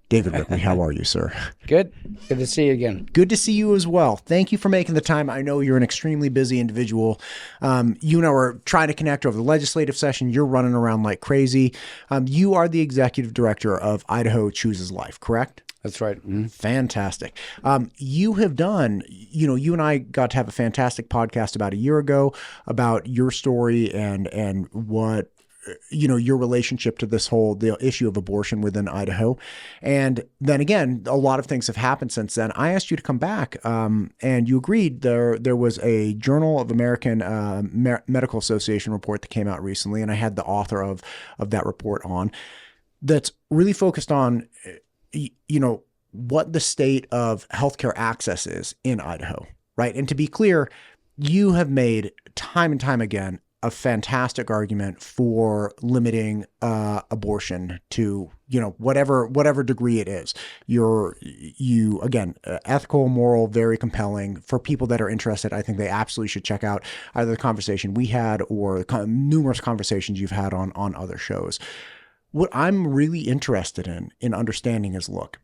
David Ripley, how are you, sir? Good. Good to see you again. Good to see you as well. Thank you for making the time. I know you're an extremely busy individual. You and I were trying to connect over the legislative session. You're running around like crazy. You are the executive director of Idaho Chooses Life, correct? That's right. Mm-hmm. Fantastic. You have done, you and I got to have a fantastic podcast about a year ago about your story and what, your relationship to the issue of abortion within Idaho. And then again, a lot of things have happened since then. I asked you to come back and you agreed. There was a Journal of American Medical Association report that came out recently, and I had the author of that report on that's really focused on, what the state of healthcare access is in Idaho, right? And to be clear, you have made time and time again a fantastic argument for limiting abortion to, whatever degree it is. You again, ethical, moral, very compelling. For people that are interested, I think they absolutely should check out either the conversation we had or numerous conversations you've had on other shows. What I'm really interested in understanding is, look,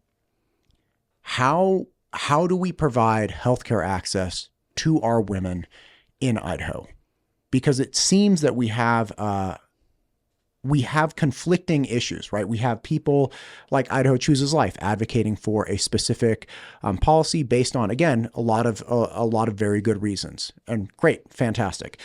how do we provide healthcare access to our women in Idaho? Because it seems that we have conflicting issues, right? We have people like Idaho Chooses Life advocating for a specific policy based on, again, a lot of very good reasons, and great, fantastic.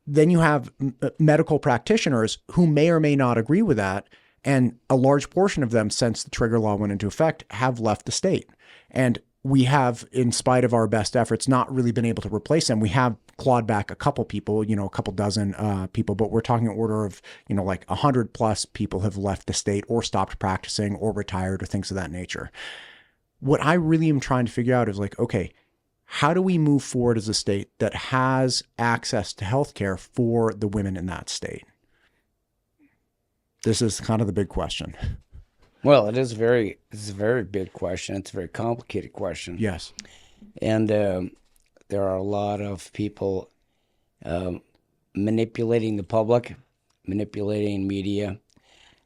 Then you have medical practitioners who may or may not agree with that, and a large portion of them, since the trigger law went into effect, have left the state. And we have, in spite of our best efforts, not really been able to replace them. We have clawed back a couple people, a couple dozen people, but we're talking an order of, like 100 plus people have left the state or stopped practicing or retired or things of that nature. What I really am trying to figure out is like, okay, how do we move forward as a state that has access to healthcare for the women in that state? This is kind of the big question. Well, it's a very big question. It's a very complicated question. Yes. And there are a lot of people manipulating the public, manipulating media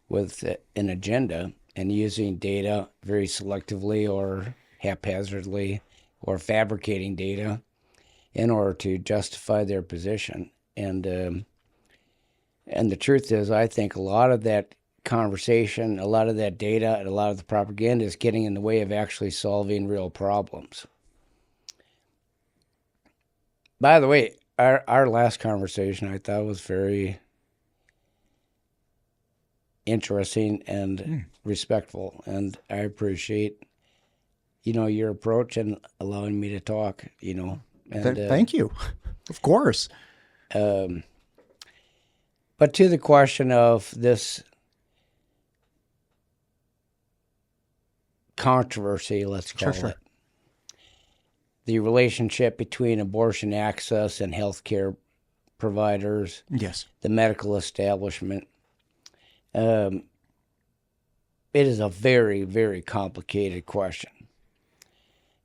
with an agenda and using data very selectively or haphazardly or fabricating data in order to justify their position. And the truth is, I think a lot of that conversation, a lot of that data, and a lot of the propaganda is getting in the way of actually solving real problems. By the way, our last conversation I thought was very interesting and respectful, and I appreciate, your approach and allowing me to talk, And, thank you. Of course. But to the question of this controversy, let's call it, the relationship between abortion access and healthcare providers, yes, the medical establishment, it is a very, very complicated question.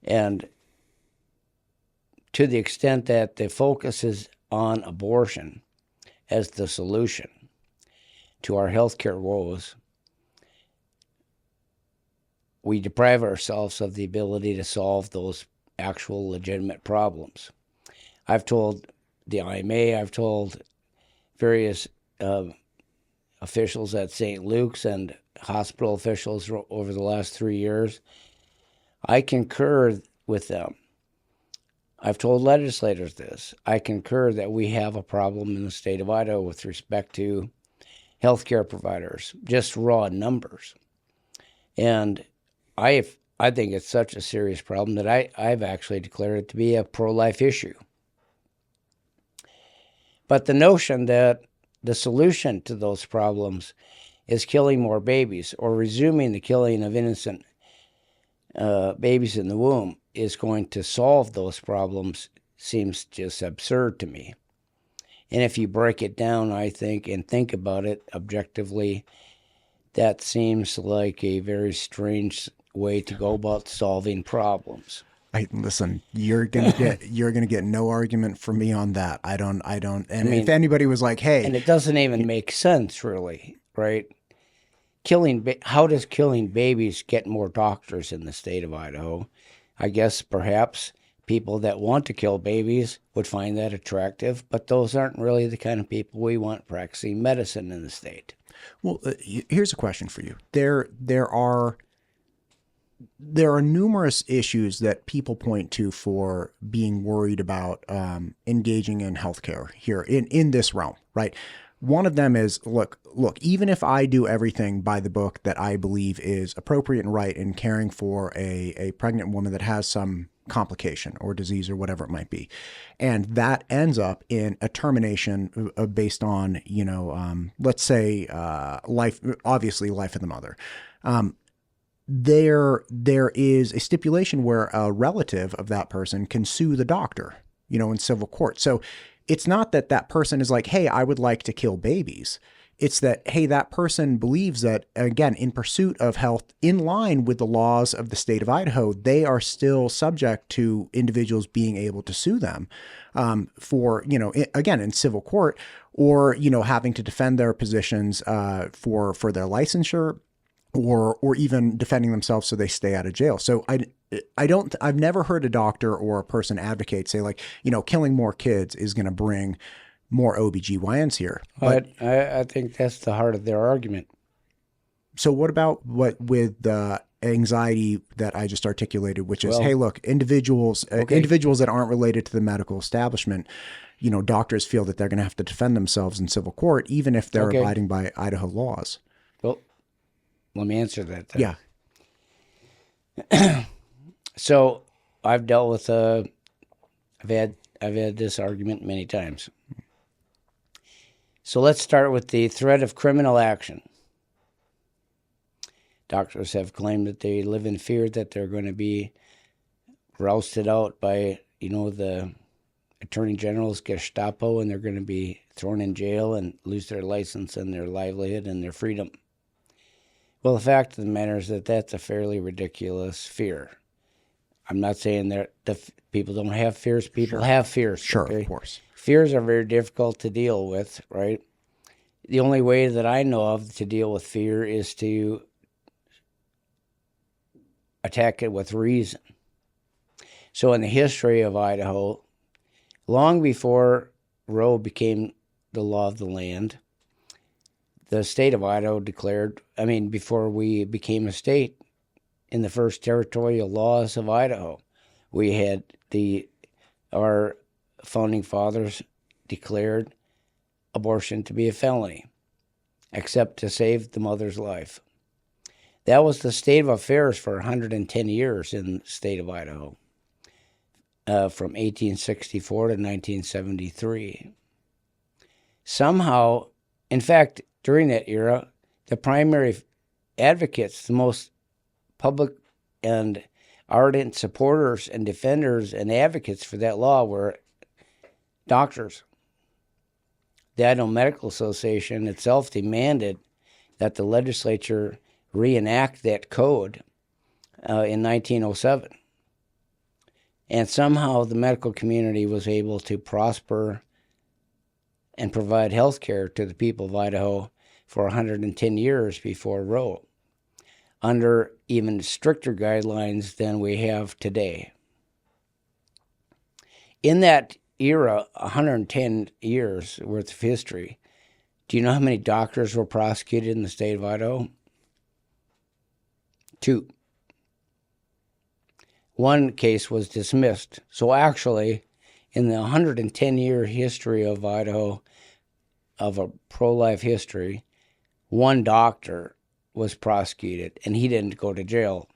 And to the extent that the focus is on abortion as the solution to our healthcare woes, we deprive ourselves of the ability to solve those actual legitimate problems. I've told the IMA, I've told various officials at St. Luke's and hospital officials over the last 3 years, I concur with them. I've told legislators this. I concur that we have a problem in the state of Idaho with respect to healthcare providers, just raw numbers. And I think it's such a serious problem that I've actually declared it to be a pro-life issue. But the notion that the solution to those problems is killing more babies or resuming the killing of innocent babies in the womb is going to solve those problems seems just absurd to me. And if you break it down, I think, and think about it objectively, that seems like a very strange way to go about solving problems. Listen, you're gonna get no argument from me on that. I don't. And if anybody was like, "Hey," and it doesn't even make sense, really, right? how does killing babies get more doctors in the state of Idaho? I guess perhaps people that want to kill babies would find that attractive, but those aren't really the kind of people we want practicing medicine in the state. Well, here's a question for you. There are numerous issues that people point to for being worried about engaging in healthcare here in this realm, right? One of them is, look, even if I do everything by the book that I believe is appropriate and right in caring for a pregnant woman that has some complication or disease or whatever it might be, and that ends up in a termination based on, let's say life, obviously life of the mother. There is a stipulation where a relative of that person can sue the doctor, in civil court. So it's not that that person is like, hey, I would like to kill babies. It's that, hey, that person believes that, again, in pursuit of health, in line with the laws of the state of Idaho, they are still subject to individuals being able to sue them for, again, in civil court, or, having to defend their positions for their licensure, or even defending themselves so they stay out of jail. So I've never heard a doctor or a person advocate say, like, killing more kids is going to bring more OBGYNs here. But I think that's the heart of their argument. So what about with the anxiety that I just articulated, which is, hey, look, individuals that aren't related to the medical establishment, doctors feel that they're going to have to defend themselves in civil court, even if they're abiding by Idaho laws. Well, let me answer that then. Yeah. So I've dealt with I've had this argument many times. So let's start with the threat of criminal action. Doctors have claimed that they live in fear that they're going to be rousted out by, the Attorney General's Gestapo, and they're going to be thrown in jail and lose their license and their livelihood and their freedom. Well, the fact of the matter is that that's a fairly ridiculous fear. I'm not saying that people don't have fears. People have fears. Sure, of course. Fears are very difficult to deal with, right? The only way that I know of to deal with fear is to attack it with reason. So in the history of Idaho, long before Roe became the law of the land, the state of Idaho declared, before we became a state, in the first territorial laws of Idaho, we had our founding fathers declared abortion to be a felony, except to save the mother's life. That was the state of affairs for 110 years in the state of Idaho, from 1864 to 1973. Somehow, in fact, during that era, the primary advocates, the most public and ardent supporters and defenders and advocates for that law were doctors. The Idaho Medical Association itself demanded that the legislature reenact that code in 1907. And somehow the medical community was able to prosper and provide health care to the people of Idaho for 110 years before Roe, under even stricter guidelines than we have today. In that era, 110 years worth of history, do you know how many doctors were prosecuted in the state of Idaho? 2. One case was dismissed. So actually, in the 110-year history of Idaho, of a pro-life history, one doctor was prosecuted, and he didn't go to jail.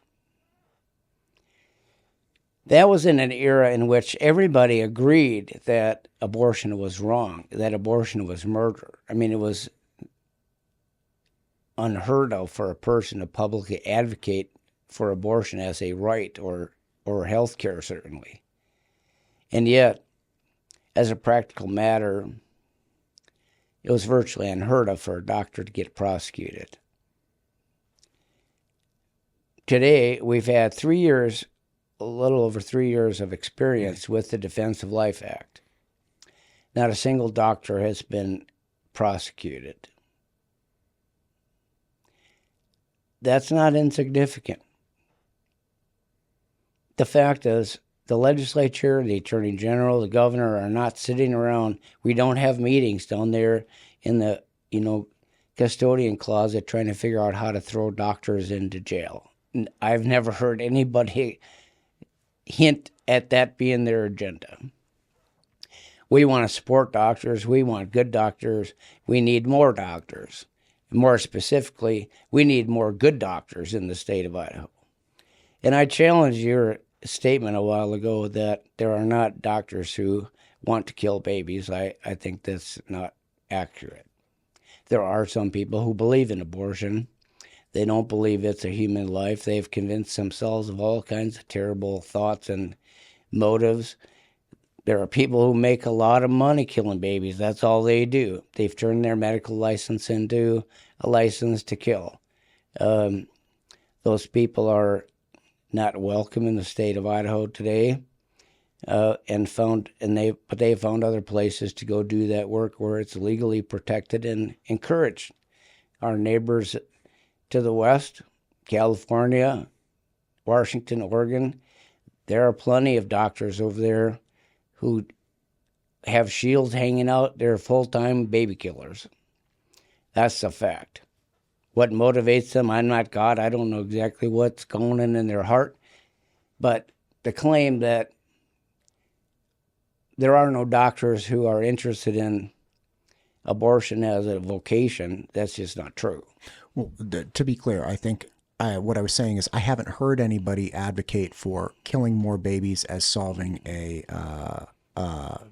That was in an era in which everybody agreed that abortion was wrong, that abortion was murder. It was unheard of for a person to publicly advocate for abortion as a right or health care, certainly. And yet, as a practical matter, it was virtually unheard of for a doctor to get prosecuted. Today, we've had 3 years, a little over 3 years of experience with the Defense of Life Act. Not a single doctor has been prosecuted. that's not insignificant. The fact is, the legislature, the attorney general, the governor are not sitting around. We don't have meetings down there in the, custodian closet trying to figure out how to throw doctors into jail. I've never heard anybody hint at that being their agenda. We want to support doctors. We want good doctors. We need more doctors. More specifically, we need more good doctors in the state of Idaho. And I challenge your statement a while ago that there are not doctors who want to kill babies. I think that's not accurate. There are some people who believe in abortion. They don't believe it's a human life. They've convinced themselves of all kinds of terrible thoughts and motives. There are people who make a lot of money killing babies. That's all they do. They've turned their medical license into a license to kill. Those people are not welcome in the state of Idaho today, but they found other places to go do that work where it's legally protected and encouraged. Our neighbors to the west, California, Washington, Oregon, there are plenty of doctors over there who have shields hanging out. They're full-time baby killers. That's a fact. What motivates them, I'm not God. I don't know exactly what's going on in their heart. But the claim that there are no doctors who are interested in abortion as a vocation, that's just not true. Well, to be clear, I think what I was saying is I haven't heard anybody advocate for killing more babies as solving a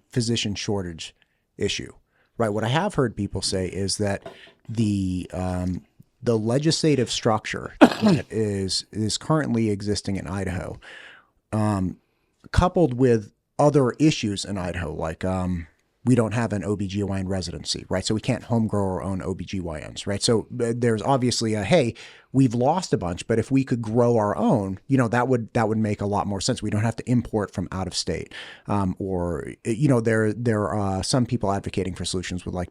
physician shortage issue, right? What I have heard people say is that the legislative structure that is currently existing in Idaho, coupled with other issues in Idaho, like we don't have an OBGYN residency, right? So we can't home grow our own OBGYNs, right? So there's obviously hey, we've lost a bunch, but if we could grow our own, that would make a lot more sense. We don't have to import from out of state. There are some people advocating for solutions with like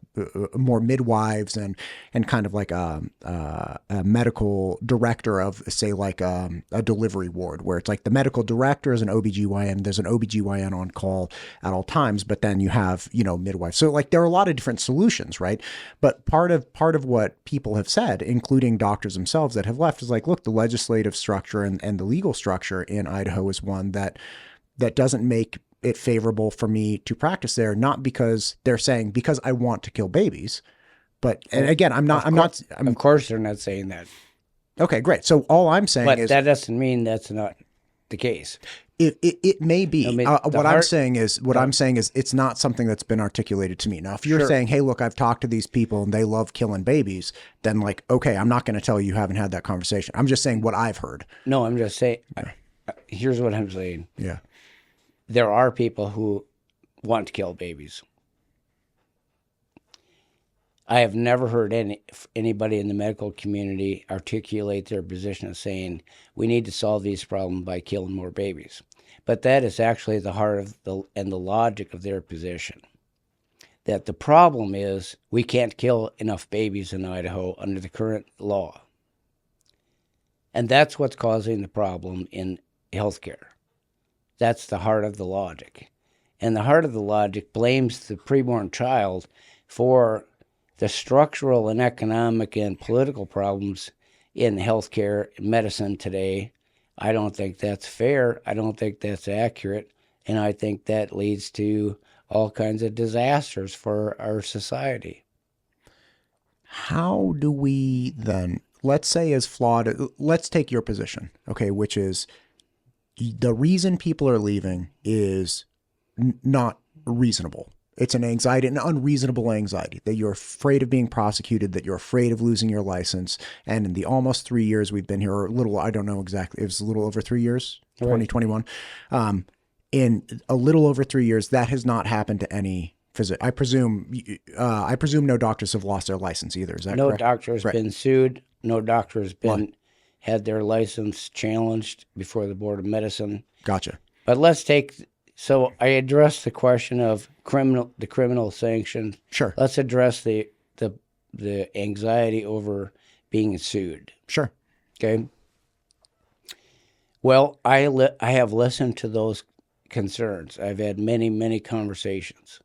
more midwives and kind of like a medical director of, say, like a delivery ward, where it's like the medical director is an OBGYN, there's an OBGYN on call at all times, but then you have, midwives. So like there are a lot of different solutions, right? But part of what people have said, including doctors themselves that have left, is like, look, the legislative structure and the legal structure in Idaho is one that doesn't make it favorable for me to practice there, not because they're saying because I want to kill babies, but and again, of course they're not saying that. Okay, great. So all I'm saying is that doesn't mean that's not the case. It may be. I'm saying is it's not something that's been articulated to me. Now, if you're saying, hey, look, I've talked to these people and they love killing babies, then like, okay, I'm not going to tell you haven't had that conversation. I'm just saying what I've heard. No, I'm just saying, here's what I'm saying. Yeah. There are people who want to kill babies. I have never heard anybody in the medical community articulate their position of saying we need to solve these problems by killing more babies. But that is actually the heart of the logic of their position. That the problem is we can't kill enough babies in Idaho under the current law. And that's what's causing the problem in healthcare. That's the heart of the logic. And the heart of the logic blames the preborn child for the structural and economic and political problems in healthcare and medicine today. I don't think that's fair. I don't think that's accurate. And I think that leads to all kinds of disasters for our society. How do we then, let's say as flawed, let's take your position, okay, which is the reason people are leaving is not reasonable. It's an anxiety, an unreasonable anxiety that you're afraid of being prosecuted, that you're afraid of losing your license. And in the almost 3 years we've been here, or a little, I don't know exactly, it was a little over 3 years, 2021. In a little over 3 years, that has not happened to any physician. I presume no doctors have lost their license either. Is that correct? No doctor has been sued. No doctor has had their license challenged before the Board of Medicine. Gotcha. But so I addressed the question of the criminal sanction. Sure. Let's address the anxiety over being sued. Sure. Okay. Well, I have listened to those concerns. I've had many, many conversations.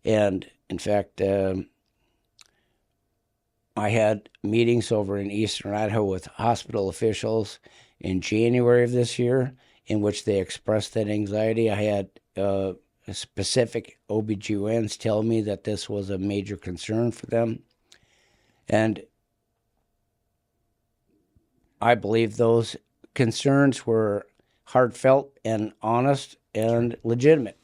And in fact, I had meetings over in eastern Idaho with hospital officials in January of this year in which they expressed that anxiety. I had specific OBGYNs tell me that this was a major concern for them. And I believe those concerns were heartfelt and honest and legitimate.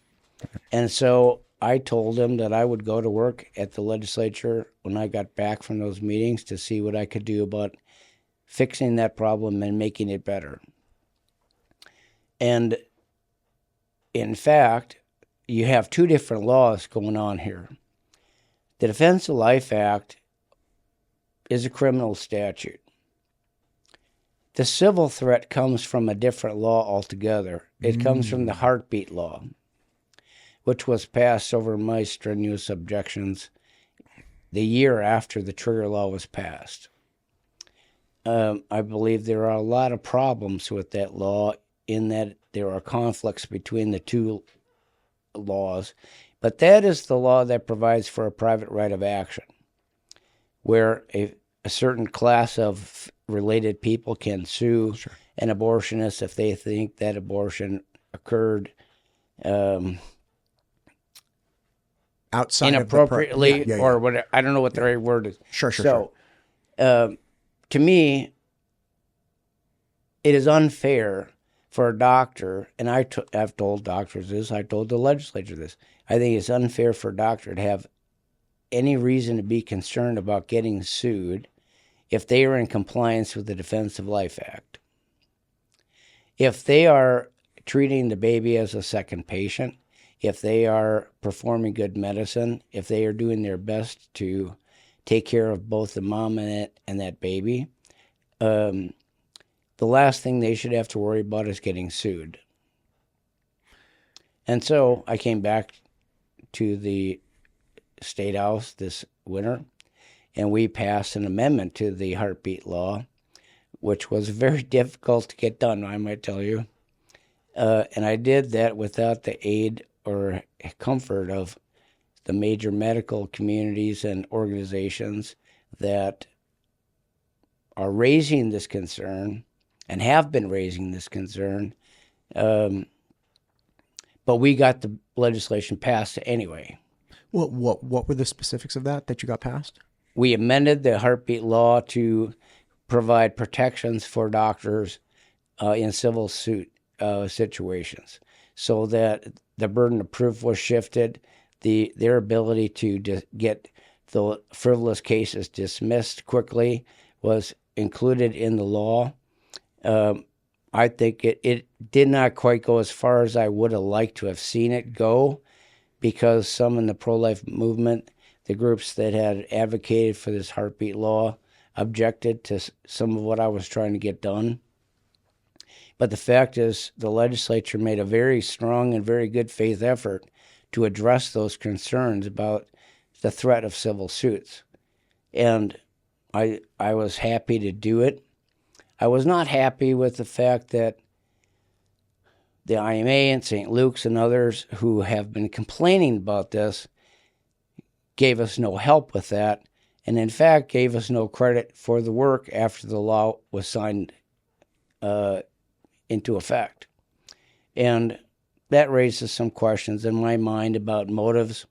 And so I told them that I would go to work at the legislature when I got back from those meetings to see what I could do about fixing that problem and making it better. And in fact, you have two different laws going on here. The Defense of Life Act is a criminal statute. The civil threat comes from a different law altogether. It comes from the heartbeat law, which was passed over my strenuous objections the year after the trigger law was passed. I believe there are a lot of problems with that law in that there are conflicts between the two laws, but that is the law that provides for a private right of action, where a certain class of related people can sue an abortionist if they think that abortion occurred outside inappropriately or whatever. I don't know what the right word is. Sure. To me, it is unfair for a doctor, and I've told doctors this, I told the legislature this, I think it's unfair for a doctor to have any reason to be concerned about getting sued if they are in compliance with the Defense of Life Act. If they are treating the baby as a second patient, if they are performing good medicine, if they are doing their best to take care of both the mom and that baby, the last thing they should have to worry about is getting sued. And so I came back to the State House this winter, and we passed an amendment to the heartbeat law, which was very difficult to get done, I might tell you. And I did that without the aid or comfort of the major medical communities and organizations that are raising this concern and have been raising this concern. But we got the legislation passed anyway. Well, what were the specifics of that you got passed? We amended the heartbeat law to provide protections for doctors in civil suit situations, so that the burden of proof was shifted, their ability to get the frivolous cases dismissed quickly was included in the law. I think it did not quite go as far as I would have liked to have seen it go, because some in the pro-life movement, the groups that had advocated for this heartbeat law, objected to some of what I was trying to get done. But the fact is, the legislature made a very strong and very good faith effort to address those concerns about the threat of civil suits. And I was happy to do it. I was not happy with the fact that the IMA and St. Luke's and others who have been complaining about this gave us no help with that, and in fact gave us no credit for the work after the law was signed into effect. And that raises some questions in my mind about motives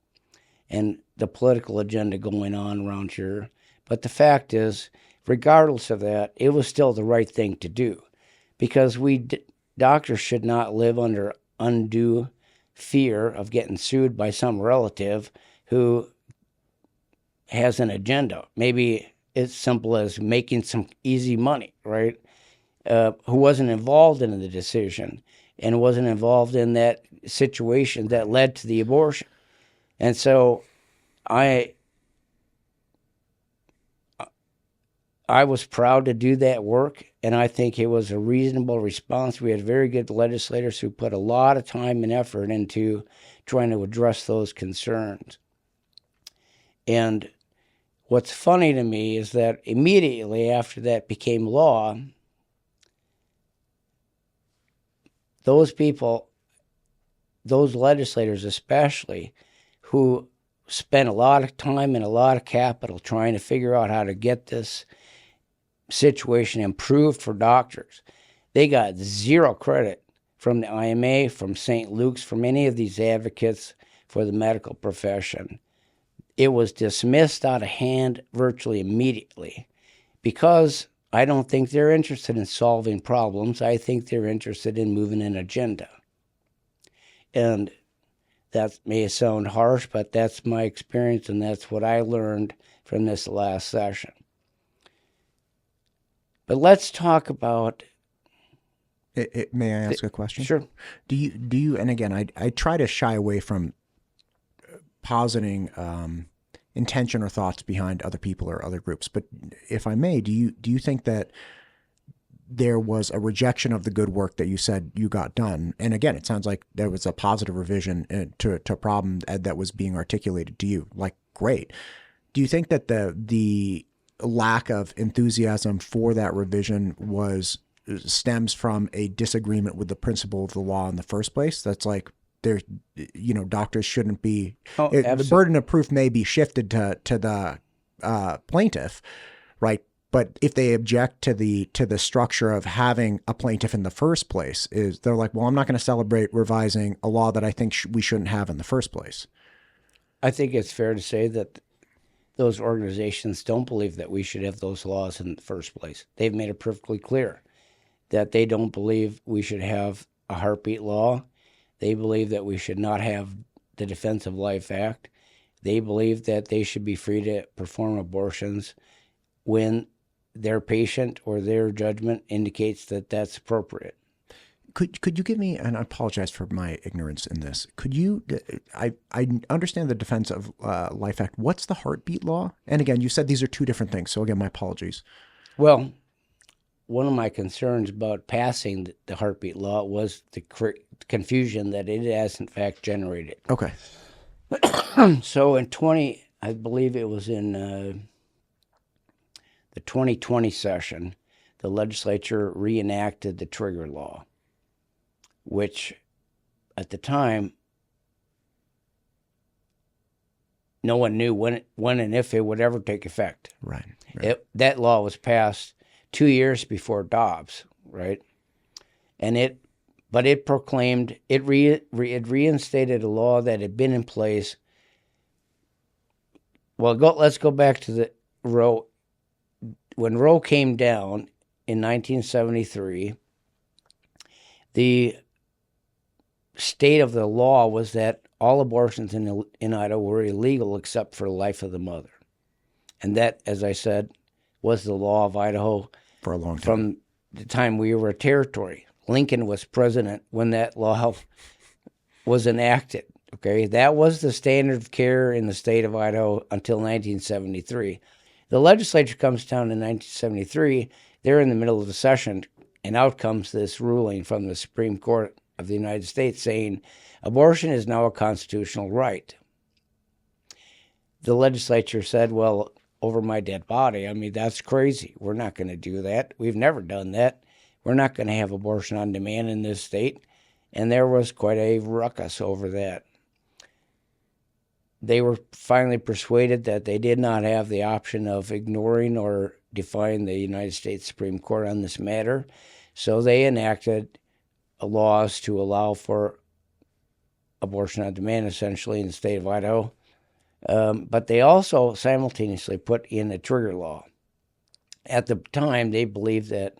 and the political agenda going on around here. But the fact is, regardless of that, it was still the right thing to do, because doctors should not live under undue fear of getting sued by some relative who has an agenda. Maybe it's simple as making some easy money, right? Who wasn't involved in the decision and wasn't involved in that situation that led to the abortion. And so I was proud to do that work, and I think it was a reasonable response. We had very good legislators who put a lot of time and effort into trying to address those concerns. And what's funny to me is that immediately after that became law, those people, those legislators especially, who spent a lot of time and a lot of capital trying to figure out how to get this situation improved for doctors, they got zero credit from the IMA, from St. Luke's, from any of these advocates for the medical profession. It was dismissed out of hand virtually immediately because I don't think they're interested in solving problems. I think they're interested in moving an agenda. And that may sound harsh, but that's my experience, and that's what I learned from this last session. But let's talk about... May I ask a question? Sure. Do you, and again, I try to shy away from positing intention or thoughts behind other people or other groups, but if I may, do you think that there was a rejection of the good work that you said you got done? And again, it sounds like there was a positive revision to a problem that was being articulated to you. Like, great. Do you think that the lack of enthusiasm for that revision stems from a disagreement with the principle of the law in the first place? That's like, there, doctors shouldn't be. The burden of proof may be shifted to the plaintiff, right? But if they object to the structure of having a plaintiff in the first place, they're like, well, I'm not going to celebrate revising a law that I think we shouldn't have in the first place. I think it's fair to say that those organizations don't believe that we should have those laws in the first place. They've made it perfectly clear that they don't believe we should have a heartbeat law. They believe that we should not have the Defense of Life Act. They believe that they should be free to perform abortions when their patient or their judgment indicates that that's appropriate. Could you give me, and I apologize for my ignorance in this, could you, I understand the Defense of Life Act. What's the heartbeat law? And again, you said these are two different things. So again, my apologies. Well, one of my concerns about passing the heartbeat law was the confusion that it has in fact generated. Okay. So in I believe it was in the 2020 session, the legislature reenacted the trigger law, which at the time, no one knew when and if it would ever take effect. Right. That law was passed 2 years before Dobbs, right? And it proclaimed, it reinstated a law that had been in place. Well, let's go back to the Roe. When Roe came down in 1973, the state of the law was that all abortions in Idaho were illegal except for the life of the mother. And that, as I said, was the law of Idaho for a long time. From the time we were a territory. Lincoln was president when that law was enacted. Okay, that was the standard of care in the state of Idaho until 1973. The legislature comes down in 1973. They're in the middle of the session, and out comes this ruling from the Supreme Court of the United States saying abortion is now a constitutional right. The legislature said, well, over my dead body. I mean, that's crazy. We're not going to do that. We've never done that. We're not going to have abortion on demand in this state. And there was quite a ruckus over that. They were finally persuaded that they did not have the option of ignoring or defying the United States Supreme Court on this matter. So they enacted laws to allow for abortion on demand, essentially, in the state of Idaho. But they also simultaneously put in a trigger law. At the time, they believed that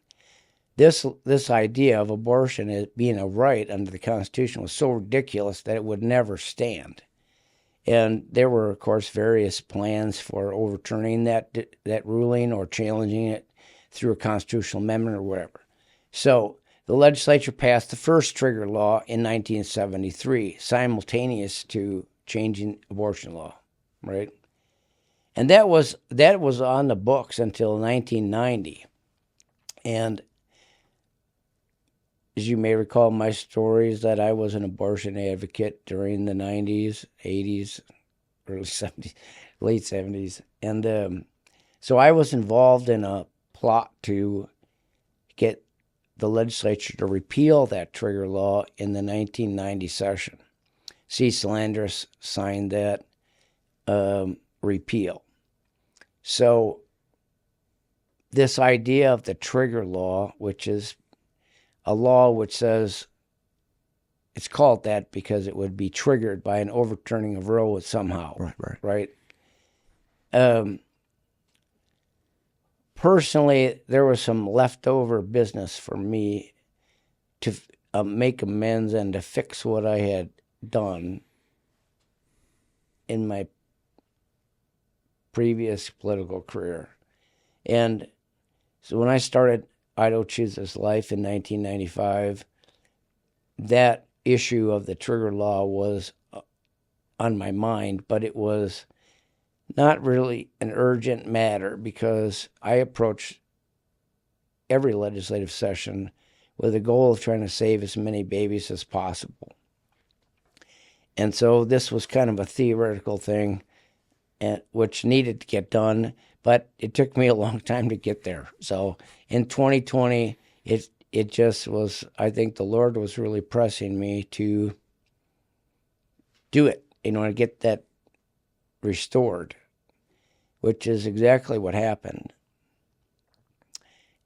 this idea of abortion as being a right under the Constitution was so ridiculous that it would never stand. And there were, of course, various plans for overturning that ruling or challenging it through a constitutional amendment or whatever. So the legislature passed the first trigger law in 1973, simultaneous to changing abortion law. Right, and that was on the books until 1990, and as you may recall, my story is that I was an abortion advocate during the 90s, 80s, early 70s, late 70s, and so I was involved in a plot to get the legislature to repeal that trigger law in the 1990 session. Cecil Andrus signed that repeal. So this idea of the trigger law, which is a law which says, it's called that because it would be triggered by an overturning of Roe somehow. Right. Personally, there was some leftover business for me to make amends and to fix what I had done in my previous political career. And so when I started Idaho Chooses Life in 1995, that issue of the trigger law was on my mind, but it was not really an urgent matter because I approached every legislative session with the goal of trying to save as many babies as possible. And so this was kind of a theoretical thing, which needed to get done, but it took me a long time to get there. So in 2020, it just was, I think the Lord was really pressing me to do it, to get that restored, which is exactly what happened.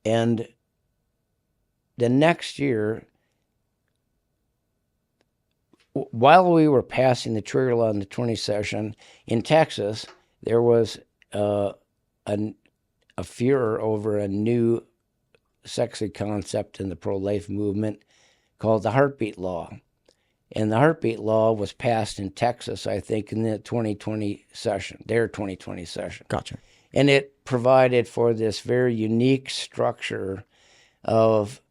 And the next year, while we were passing the trigger law in the 20 session, in Texas, there was a furor over a new sexy concept in the pro-life movement called the heartbeat law. And the heartbeat law was passed in Texas, I think, in the 2020 session, their 2020 session. Gotcha. And it provided for this very unique structure of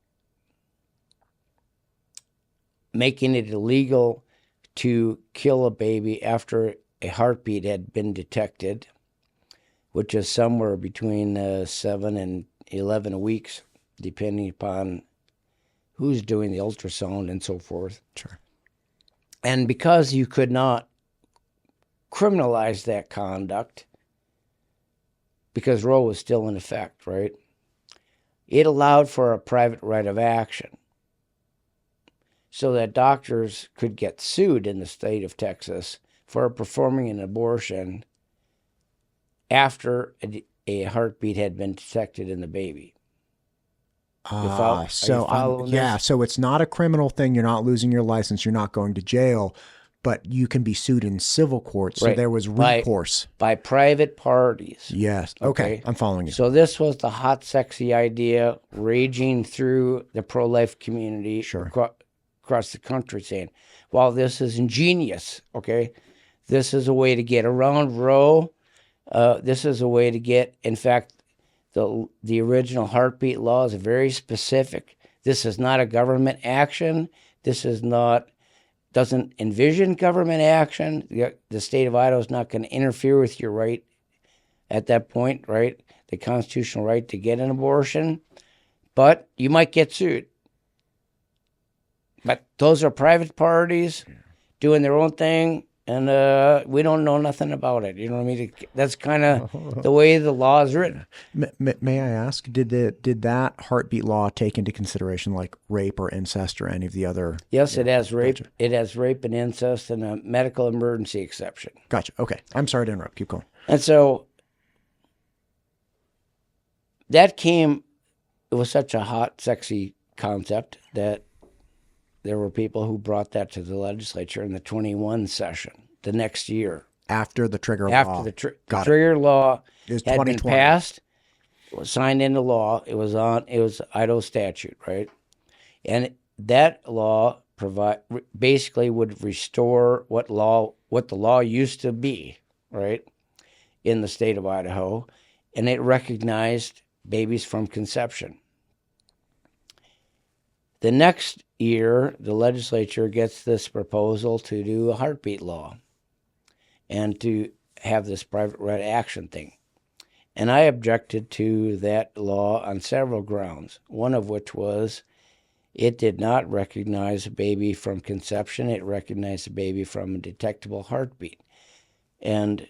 making it illegal to kill a baby after a heartbeat had been detected, which is somewhere between 7 and 11 weeks, depending upon who's doing the ultrasound and so forth. Sure. And because you could not criminalize that conduct, because Roe was still in effect, right? It allowed for a private right of action so that doctors could get sued in the state of Texas for performing an abortion after a heartbeat had been detected in the baby. So it's not a criminal thing. You're not losing your license. You're not going to jail, but you can be sued in civil court. So there was recourse by private parties. Yes. Okay. I'm following you. So this was the hot, sexy idea raging through the pro-life community across the country, saying, "Well, this is ingenious. Okay, this is a way to get around Roe. This is a way to get, in fact." The original heartbeat law is very specific. This is not a government action. This is not, doesn't envision government action. The state of Idaho is not going to interfere with your right at that point, right? The constitutional right to get an abortion. But you might get sued. But those are private parties doing their own thing. And we don't know nothing about it. You know what I mean? That's kind of the way the law is written. May I ask, did that heartbeat law take into consideration like rape or incest or any of the other? Yes, it has rape. Gotcha. It has rape and incest and a medical emergency exception. Gotcha. Okay. I'm sorry to interrupt. Keep going. And so that it was such a hot, sexy concept that there were people who brought that to the legislature in the 21 session, the next year. After the trigger law. After the trigger law had been passed, it was signed into law. It was Idaho statute, right? And that law basically would restore what the law used to be, right, in the state of Idaho, and it recognized babies from conception. The next year, the legislature gets this proposal to do a heartbeat law and to have this private right action thing. And I objected to that law on several grounds, one of which was it did not recognize a baby from conception. It recognized a baby from a detectable heartbeat. And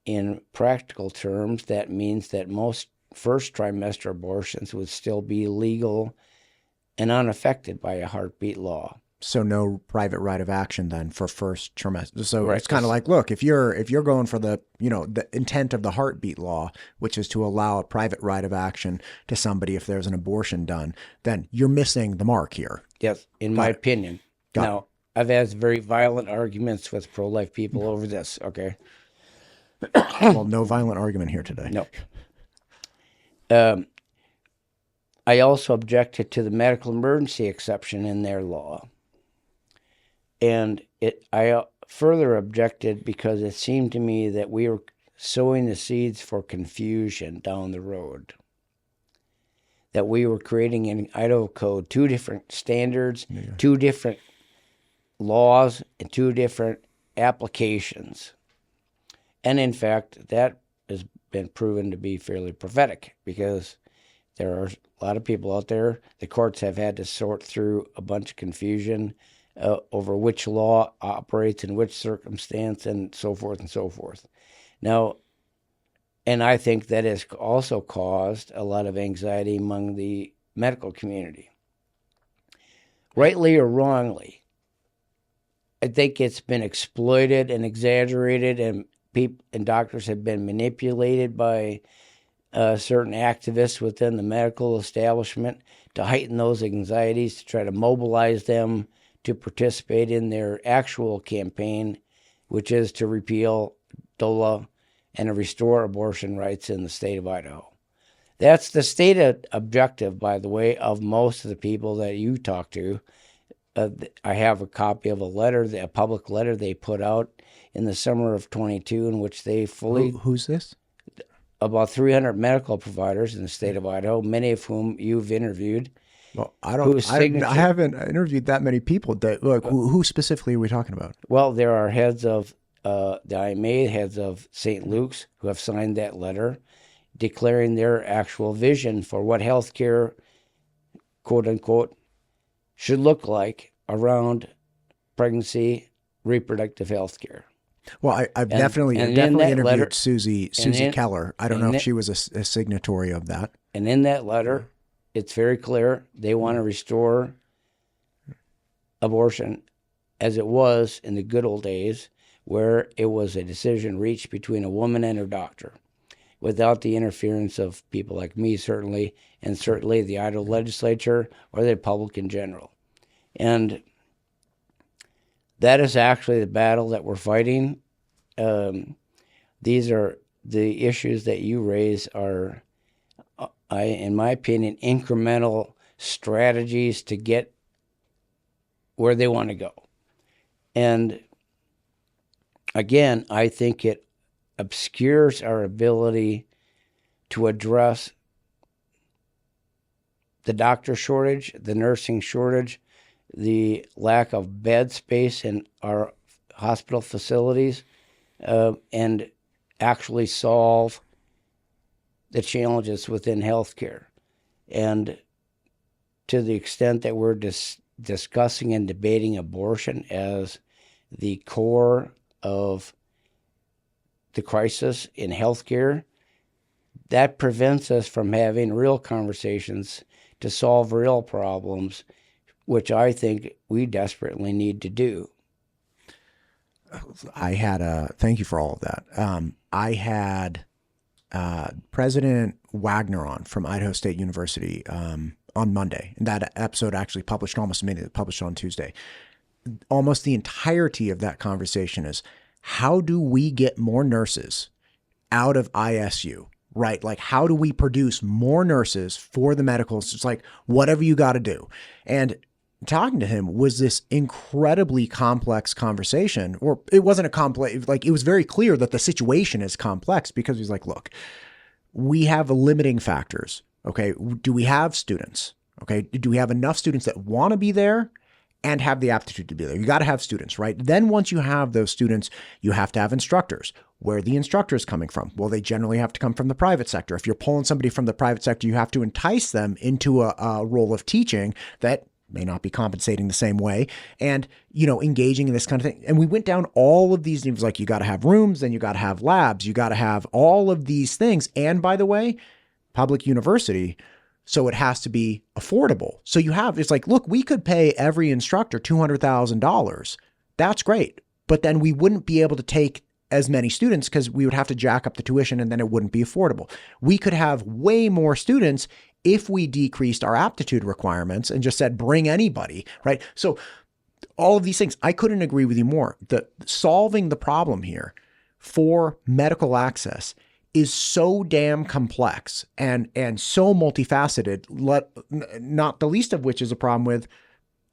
in practical terms, that means that most first trimester abortions would still be legal and unaffected by a heartbeat law. So no private right of action then for first trimester. So Right. it's kind of like, look, if you're going for the, the intent of the heartbeat law, which is to allow a private right of action to somebody if there's an abortion done, then you're missing the mark here. Yes, in my opinion. Now, I've had very violent arguments with pro-life people over this, okay? Well, no violent argument here today. No. I also objected to the medical emergency exception in their law. And I further objected because it seemed to me that we were sowing the seeds for confusion down the road. That we were creating in Idaho Code 2 different standards, 2 different laws, and 2 different applications. And in fact, that has been proven to be fairly prophetic because there are a lot of people out there. The courts have had to sort through a bunch of confusion over which law operates in which circumstance and so forth and so forth. Now, and I think that has also caused a lot of anxiety among the medical community. Rightly or wrongly, I think it's been exploited and exaggerated, and people and doctors have been manipulated by certain activists within the medical establishment to heighten those anxieties, to try to mobilize them to participate in their actual campaign, which is to repeal DOLA and to restore abortion rights in the state of Idaho. That's the stated objective, by the way, of most of the people that you talk to. I have a copy of a public letter they put out in the summer of 22 in which they fully... Who's this? About 300 medical providers in the state of Idaho, many of whom you've interviewed. Well, I haven't interviewed that many people. Who specifically are we talking about? Well, there are heads of the IMA, heads of St. Luke's, who have signed that letter declaring their actual vision for what healthcare, quote unquote, should look like around pregnancy, reproductive healthcare. Well, I've definitely interviewed letter, Susie Keller. I don't know if she was a signatory of that. And in that letter, it's very clear they want to restore abortion as it was in the good old days, where it was a decision reached between a woman and her doctor, without the interference of people like me, certainly, and certainly the Idaho legislature or the public in general. And that is actually the battle that we're fighting. These are the issues that you raise are, in my opinion, incremental strategies to get where they want to go. And again, I think it obscures our ability to address the doctor shortage, the nursing shortage, the lack of bed space in our hospital facilities, and actually solve the challenges within healthcare. And to the extent that we're discussing and debating abortion as the core of the crisis in healthcare, that prevents us from having real conversations to solve real problems, which I think we desperately need to do. Thank you for all of that. I had President Wagner on from Idaho State University on Monday, and that episode actually published almost immediately, published on Tuesday. Almost the entirety of that conversation is, how do we get more nurses out of ISU, right? Like, how do we produce more nurses for the medicals? It's like, whatever you got to do. And talking to him was this incredibly complex conversation, or it wasn't a complex, like, it was very clear that the situation is complex because he's like, look, we have limiting factors. Okay. Do we have students? Okay. Do we have enough students that want to be there and have the aptitude to be there? You got to have students, right? Then once you have those students, you have to have instructors. Where are the instructors coming from? Well, they generally have to come from the private sector. If you're pulling somebody from the private sector, you have to entice them into a role of teaching that may not be compensating the same way, and, engaging in this kind of thing. And we went down all of these things, like, you got to have rooms, then you got to have labs, you got to have all of these things. And by the way, public university, So it has to be affordable. So it's like, look, we could pay every instructor $200,000. That's great. But then we wouldn't be able to take as many students because we would have to jack up the tuition and then it wouldn't be affordable. We could have way more students if we decreased our aptitude requirements and just said, bring anybody, right? So all of these things, I couldn't agree with you more. Solving the problem here for medical access is so damn complex and so multifaceted, not the least of which is a problem with,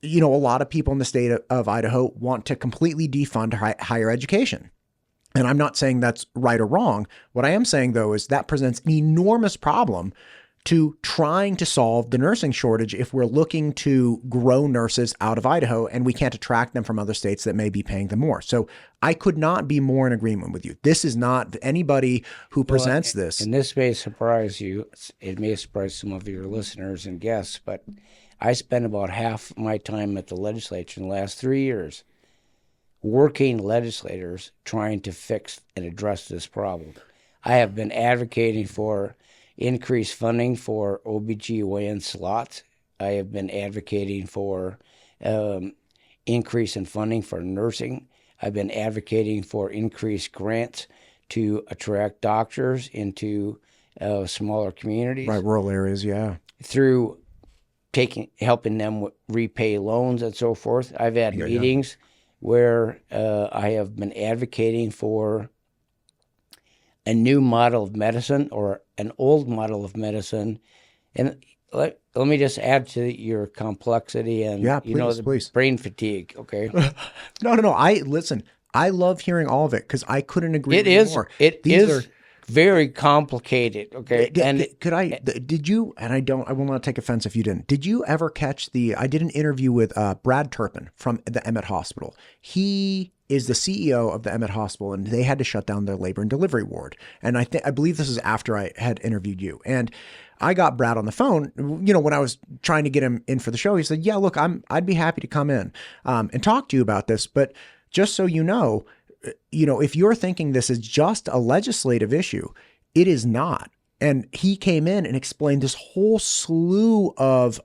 a lot of people in the state of Idaho want to completely defund higher education. And I'm not saying that's right or wrong. What I am saying, though, is that presents an enormous problem to trying to solve the nursing shortage if we're looking to grow nurses out of Idaho and we can't attract them from other states that may be paying them more. So I could not be more in agreement with you. This is not anybody who presents this. And this may surprise you. It may surprise some of your listeners and guests, but I spent about half my time at the legislature in the last 3 years working legislators trying to fix and address this problem. I have been advocating for increased funding for OBGYN slots. I have been advocating for increase in funding for nursing. I've been advocating for increased grants to attract doctors into smaller communities. Right, rural areas, yeah. Through helping them repay loans and so forth. I've had meetings where I have been advocating for a new model of medicine or an old model of medicine. And let me just add to your complexity and please. Brain fatigue, okay? No. I love hearing all of it because I couldn't agree more. It is very complicated, okay? Did you, and I will not take offense if you didn't, did you ever catch I did an interview with Brad Turpin from the Emmett Hospital. He is the CEO of the Emmett Hospital, and they had to shut down their labor and delivery ward. And I believe this is after I had interviewed you. And I got Brad on the phone, when I was trying to get him in for the show. He said, yeah, look, I'd be happy to come in and talk to you about this. But just so you know, if you're thinking this is just a legislative issue, it is not. And he came in and explained this whole slew of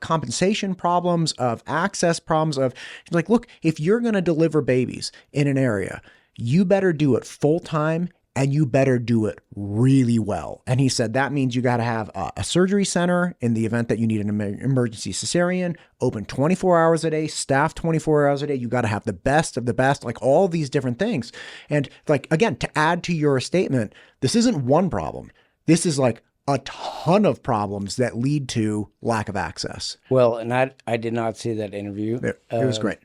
compensation problems, of access problems, he's like, look, if you're going to deliver babies in an area, you better do it full time and you better do it really well. And he said that means you got to have a surgery center in the event that you need an emergency cesarean, open 24 hours a day, staff 24 hours a day. You got to have the best of the best, like all these different things. And like, again, to add to your statement, this isn't one problem. This is like a ton of problems that lead to lack of access. Well, and I did not see that interview. It was great.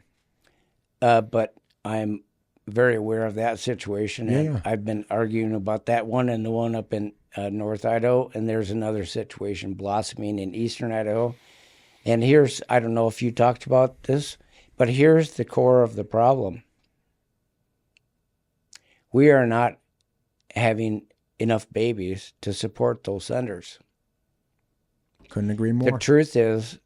But I'm very aware of that situation. And I've been arguing about that one and the one up in North Idaho. And there's another situation blossoming in Eastern Idaho. And I don't know if you talked about this, but here's the core of the problem. We are not having enough babies to support those centers. Couldn't agree more. The truth is,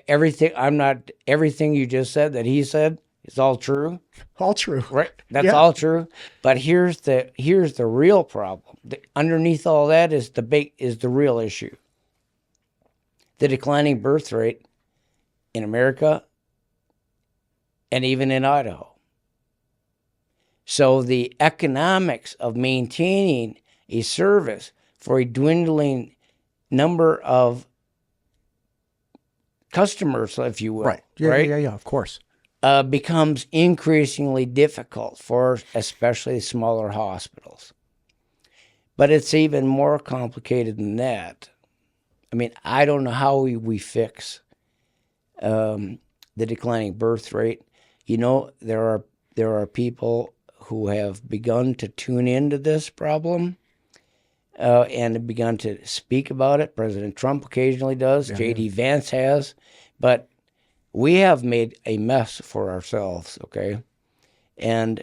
everything you just said that he said is all true. All true. Right? That's all true. But here's the real problem. Underneath all that is the real issue. The declining birth rate in America and even in Idaho. So the economics of maintaining a service for a dwindling number of customers, if you will, right? Yeah, of course, becomes increasingly difficult for especially smaller hospitals. But it's even more complicated than that. I mean, I don't know how we fix the declining birth rate. There are people who have begun to tune into this problem and have begun to speak about it. President Trump occasionally does. J.D. Vance has. But we have made a mess for ourselves, okay? And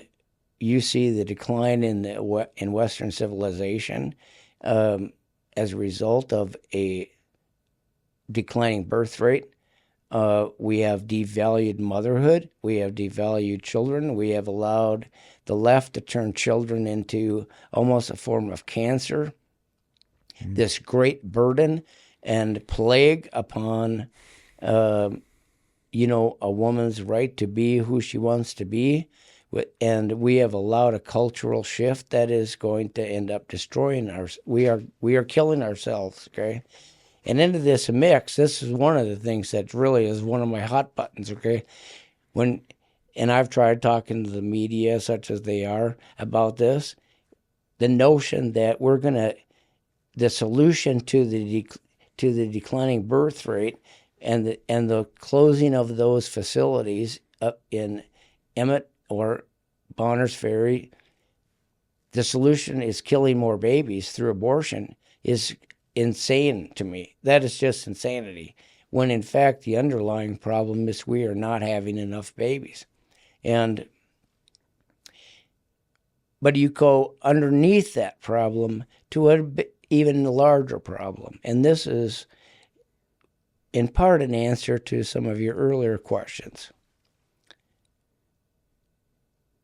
you see the decline in Western civilization as a result of a declining birth rate. We have devalued motherhood. We have devalued children. We have allowed the left to turn children into almost a form of cancer. this great burden and plague upon, a woman's right to be who she wants to be. And we have allowed a cultural shift that is going to end up destroying we are killing ourselves, okay? And into this mix, this is one of the things that really is one of my hot buttons, okay? And I've tried talking to the media, such as they are, about this, the notion that the solution to the declining birth rate and the closing of those facilities up in Emmett or Bonners Ferry, the solution is killing more babies through abortion, is insane to me. That is just insanity. When in fact the underlying problem is we are not having enough babies. But you go underneath that problem to an even larger problem. And this is in part an answer to some of your earlier questions.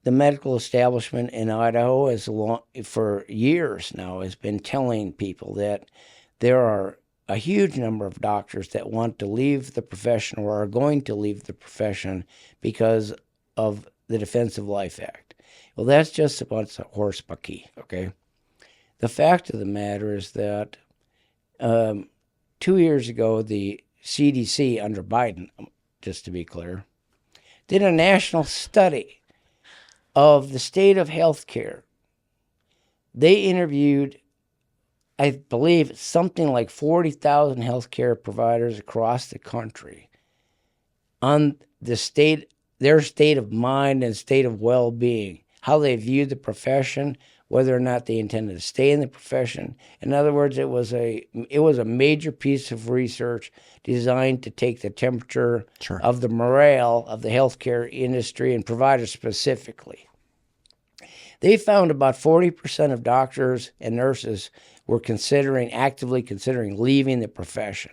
The medical establishment in Idaho for years now has been telling people that there are a huge number of doctors that want to leave the profession or are going to leave the profession because of the Defense of Life Act. Well, that's just a bunch of horse bucky, okay? The fact of the matter is that 2 years ago, the CDC under Biden, just to be clear, did a national study of the state of healthcare. They interviewed, I believe, something like 40,000 healthcare providers across the country on their state of mind and state of well-being, how they viewed the profession, whether or not they intended to stay in the profession. In other words, it was a major piece of research designed to take the temperature of the morale of the healthcare industry and providers specifically. They found about 40% of doctors and nurses were actively considering leaving the profession.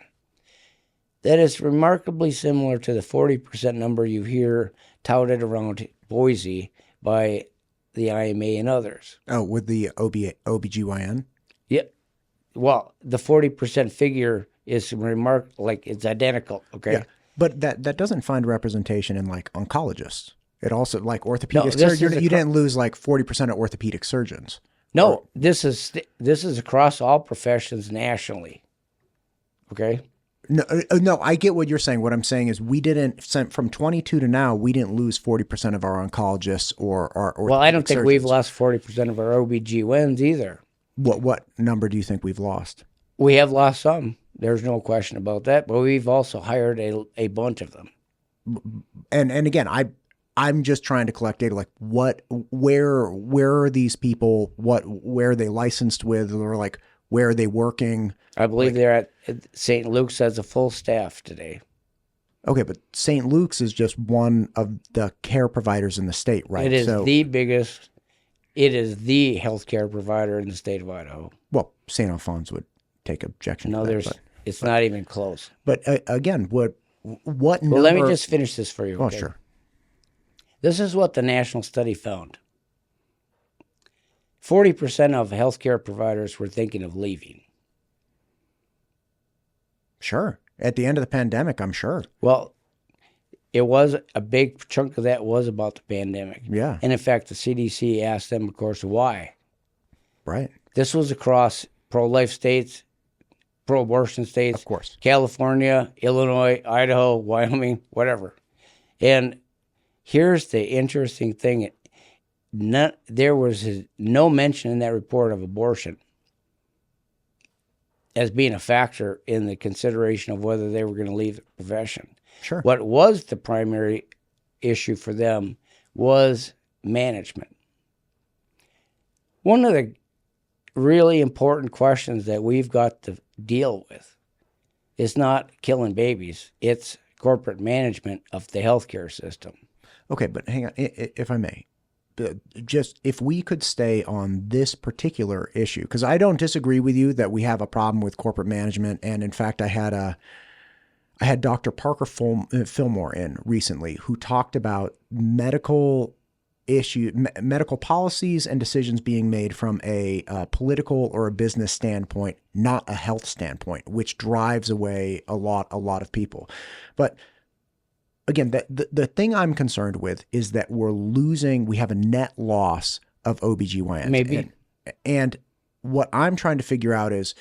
That is remarkably similar to the 40% number you hear touted around Boise by the IMA and others. Oh, with the OBGYN? Yeah. Well, the 40% figure is it's identical, okay? Yeah. But that doesn't find representation in like oncologists. It also like orthopedic surgeons. You didn't lose like 40% of orthopedic surgeons. No, this is across all professions nationally. Okay? No, I get what you're saying. What I'm saying is we didn't, from 22 to now, we didn't lose 40% of our oncologists or our orthopedic Well, I don't think surgeons. we've lost 40% of our OBGYNs either. What number do you think we've lost? We have lost some. There's no question about that. But we've also hired a bunch of them. And again, I'm just trying to collect data. Like where are these people? Where are they licensed with? Or like, where are they working? I believe they're at St. Luke's as a full staff today. Okay, but St. Luke's is just one of the care providers in the state, right? It is the biggest. It is the healthcare provider in the state of Idaho. Well, St. Alphonse would take objection to that. It's not even close. But again, what number? Well, let me just finish this for you. Oh, okay? sure. This is what the national study found. 40% of healthcare providers were thinking of leaving. Sure. At the end of the pandemic, I'm sure. Well, it was a big chunk of that was about the pandemic. Yeah. And in fact, the CDC asked them, of course, why. Right. This was across pro-life states, pro-abortion states. Of course. California, Illinois, Idaho, Wyoming, whatever. And here's the interesting thing. There was no mention in that report of abortion as being a factor in the consideration of whether they were going to leave the profession. Sure. What was the primary issue for them was management. One of the really important questions that we've got to deal with is not killing babies. It's corporate management of the healthcare system. Okay, but hang on, if I may. Just if we could stay on this particular issue, because I don't disagree with you that we have a problem with corporate management. And in fact, I had Dr. Parker Fillmore in recently who talked about medical medical policies and decisions being made from a political or a business standpoint, not a health standpoint, which drives away a lot of people. But again, the thing I'm concerned with is that we have a net loss of OBGYNs. Maybe. And what I'm trying to figure out is,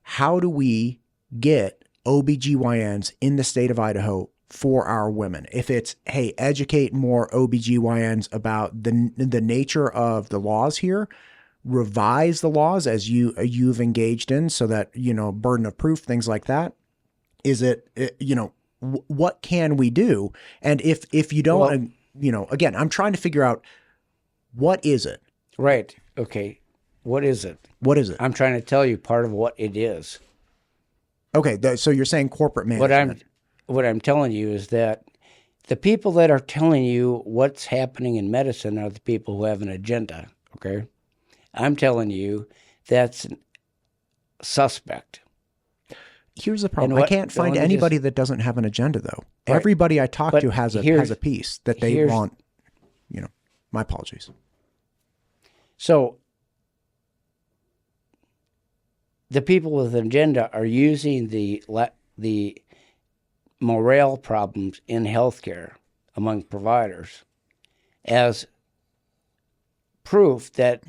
how do we get OBGYNs in the state of Idaho for our women? If it's, hey, educate more OBGYNs about the nature of the laws here, revise the laws as you've engaged in, so that, burden of proof, things like that. Is it, what can we do? And if you don't, again, I'm trying to figure out, what is it? Right. Okay. What is it? What is it? I'm trying to tell you part of what it is. Okay. So you're saying corporate management. What I'm telling you is that the people that are telling you what's happening in medicine are the people who have an agenda. Okay. I'm telling you that's suspect. Here's the problem. I can't find anybody that doesn't have an agenda, though. Right. Everybody I talk to has a piece that they want. My apologies. So the people with an agenda are using the morale problems in healthcare among providers as proof that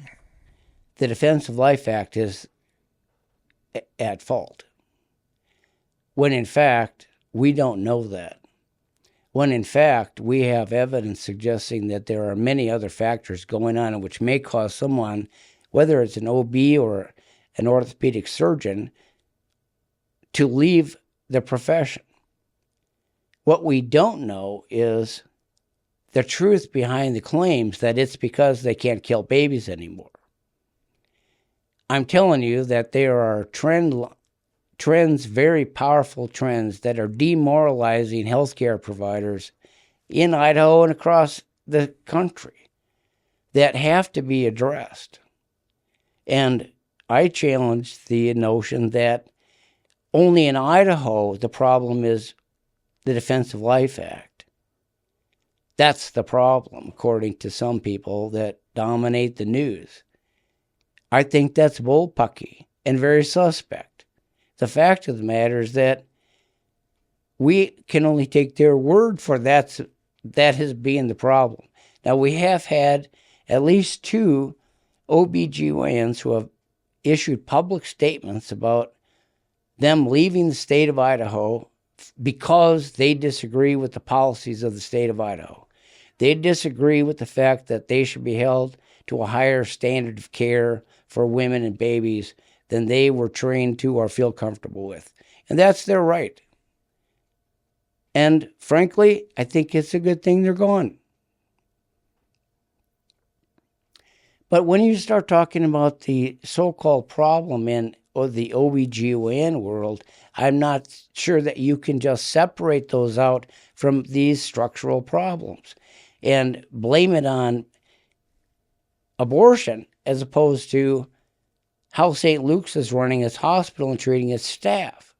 the Defense of Life Act is at fault, when in fact we don't know that. When in fact we have evidence suggesting that there are many other factors going on which may cause someone, whether it's an OB or an orthopedic surgeon, to leave the profession. What we don't know is the truth behind the claims that it's because they can't kill babies anymore. I'm telling you that there are trends, very powerful trends, that are demoralizing healthcare providers in Idaho and across the country that have to be addressed. And I challenge the notion that only in Idaho the problem is the Defense of Life Act. That's the problem, according to some people that dominate the news. I think that's bullpucky and very suspect. The fact of the matter is that we can only take their word for that as being the problem. Now, we have had at least 2 OBGYNs who have issued public statements about them leaving the state of Idaho because they disagree with the policies of the state of Idaho. They disagree with the fact that they should be held to a higher standard of care for women and babies than they were trained to or feel comfortable with. And that's their right. And frankly, I think it's a good thing they're gone. But when you start talking about the so-called problem in the OBGYN world, I'm not sure that you can just separate those out from these structural problems and blame it on abortion as opposed to how St. Luke's is running its hospital and treating its staff.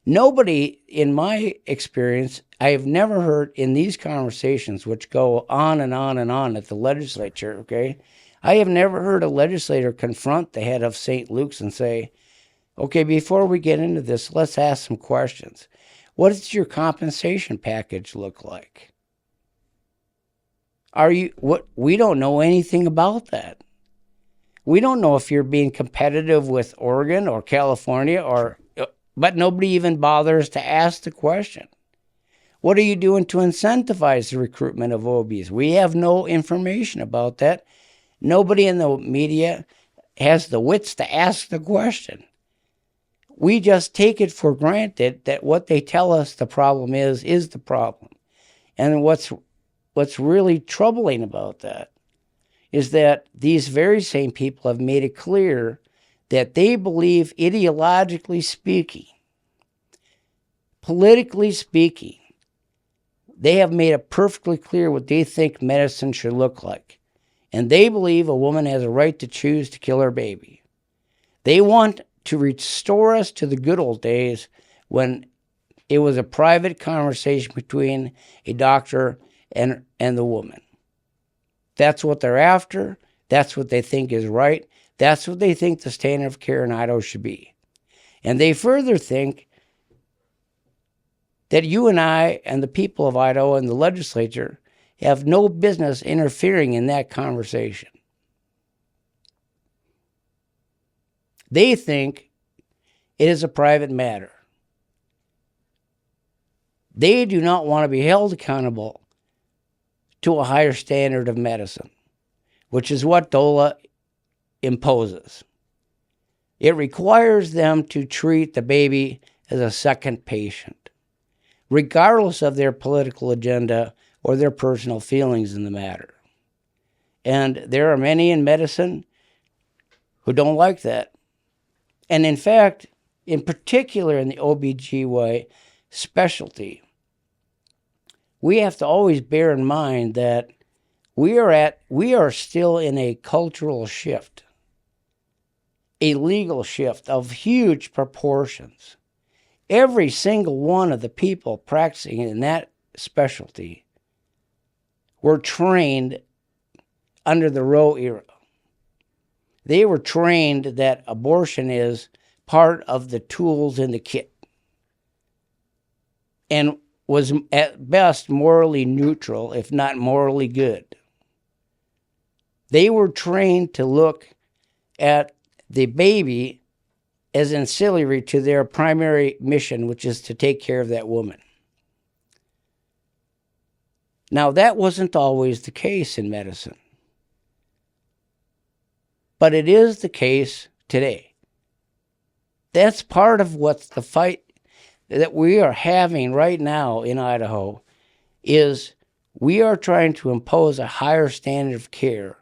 Nobody, in my experience, I have never heard in these conversations, which go on and on and on at the legislature, okay? I have never heard a legislator confront the head of St. Luke's and say, okay, before we get into this, let's ask some questions. What does your compensation package look like? We don't know anything about that. We don't know if you're being competitive with Oregon or California, but nobody even bothers to ask the question. What are you doing to incentivize the recruitment of OBs? We have no information about that. Nobody in the media has the wits to ask the question. We just take it for granted that what they tell us the problem is the problem. And what's really troubling about that is that these very same people have made it clear that they believe, ideologically speaking, politically speaking, they have made it perfectly clear what they think medicine should look like. And they believe a woman has a right to choose to kill her baby. They want to restore us to the good old days when it was a private conversation between a doctor and the woman. That's what they're after. That's what they think is right. That's what they think the standard of care in Idaho should be. And they further think that you and I and the people of Idaho and the legislature have no business interfering in that conversation. They think it is a private matter. They do not want to be held accountable to a higher standard of medicine, which is what DOLA imposes. It requires them to treat the baby as a second patient, regardless of their political agenda or their personal feelings in the matter. And there are many in medicine who don't like that. And in fact, in particular in the OBGY specialty, we have to always bear in mind that we are still in a cultural shift, a legal shift of huge proportions. Every single one of the people practicing in that specialty were trained under the Roe era. They were trained that abortion is part of the tools in the kit and was at best morally neutral, if not morally good. They were trained to look at the baby as ancillary to their primary mission, which is to take care of that woman. Now, that wasn't always the case in medicine, but it is the case today. That's part of what's the fight that we are having right now in Idaho, is we are trying to impose a higher standard of care.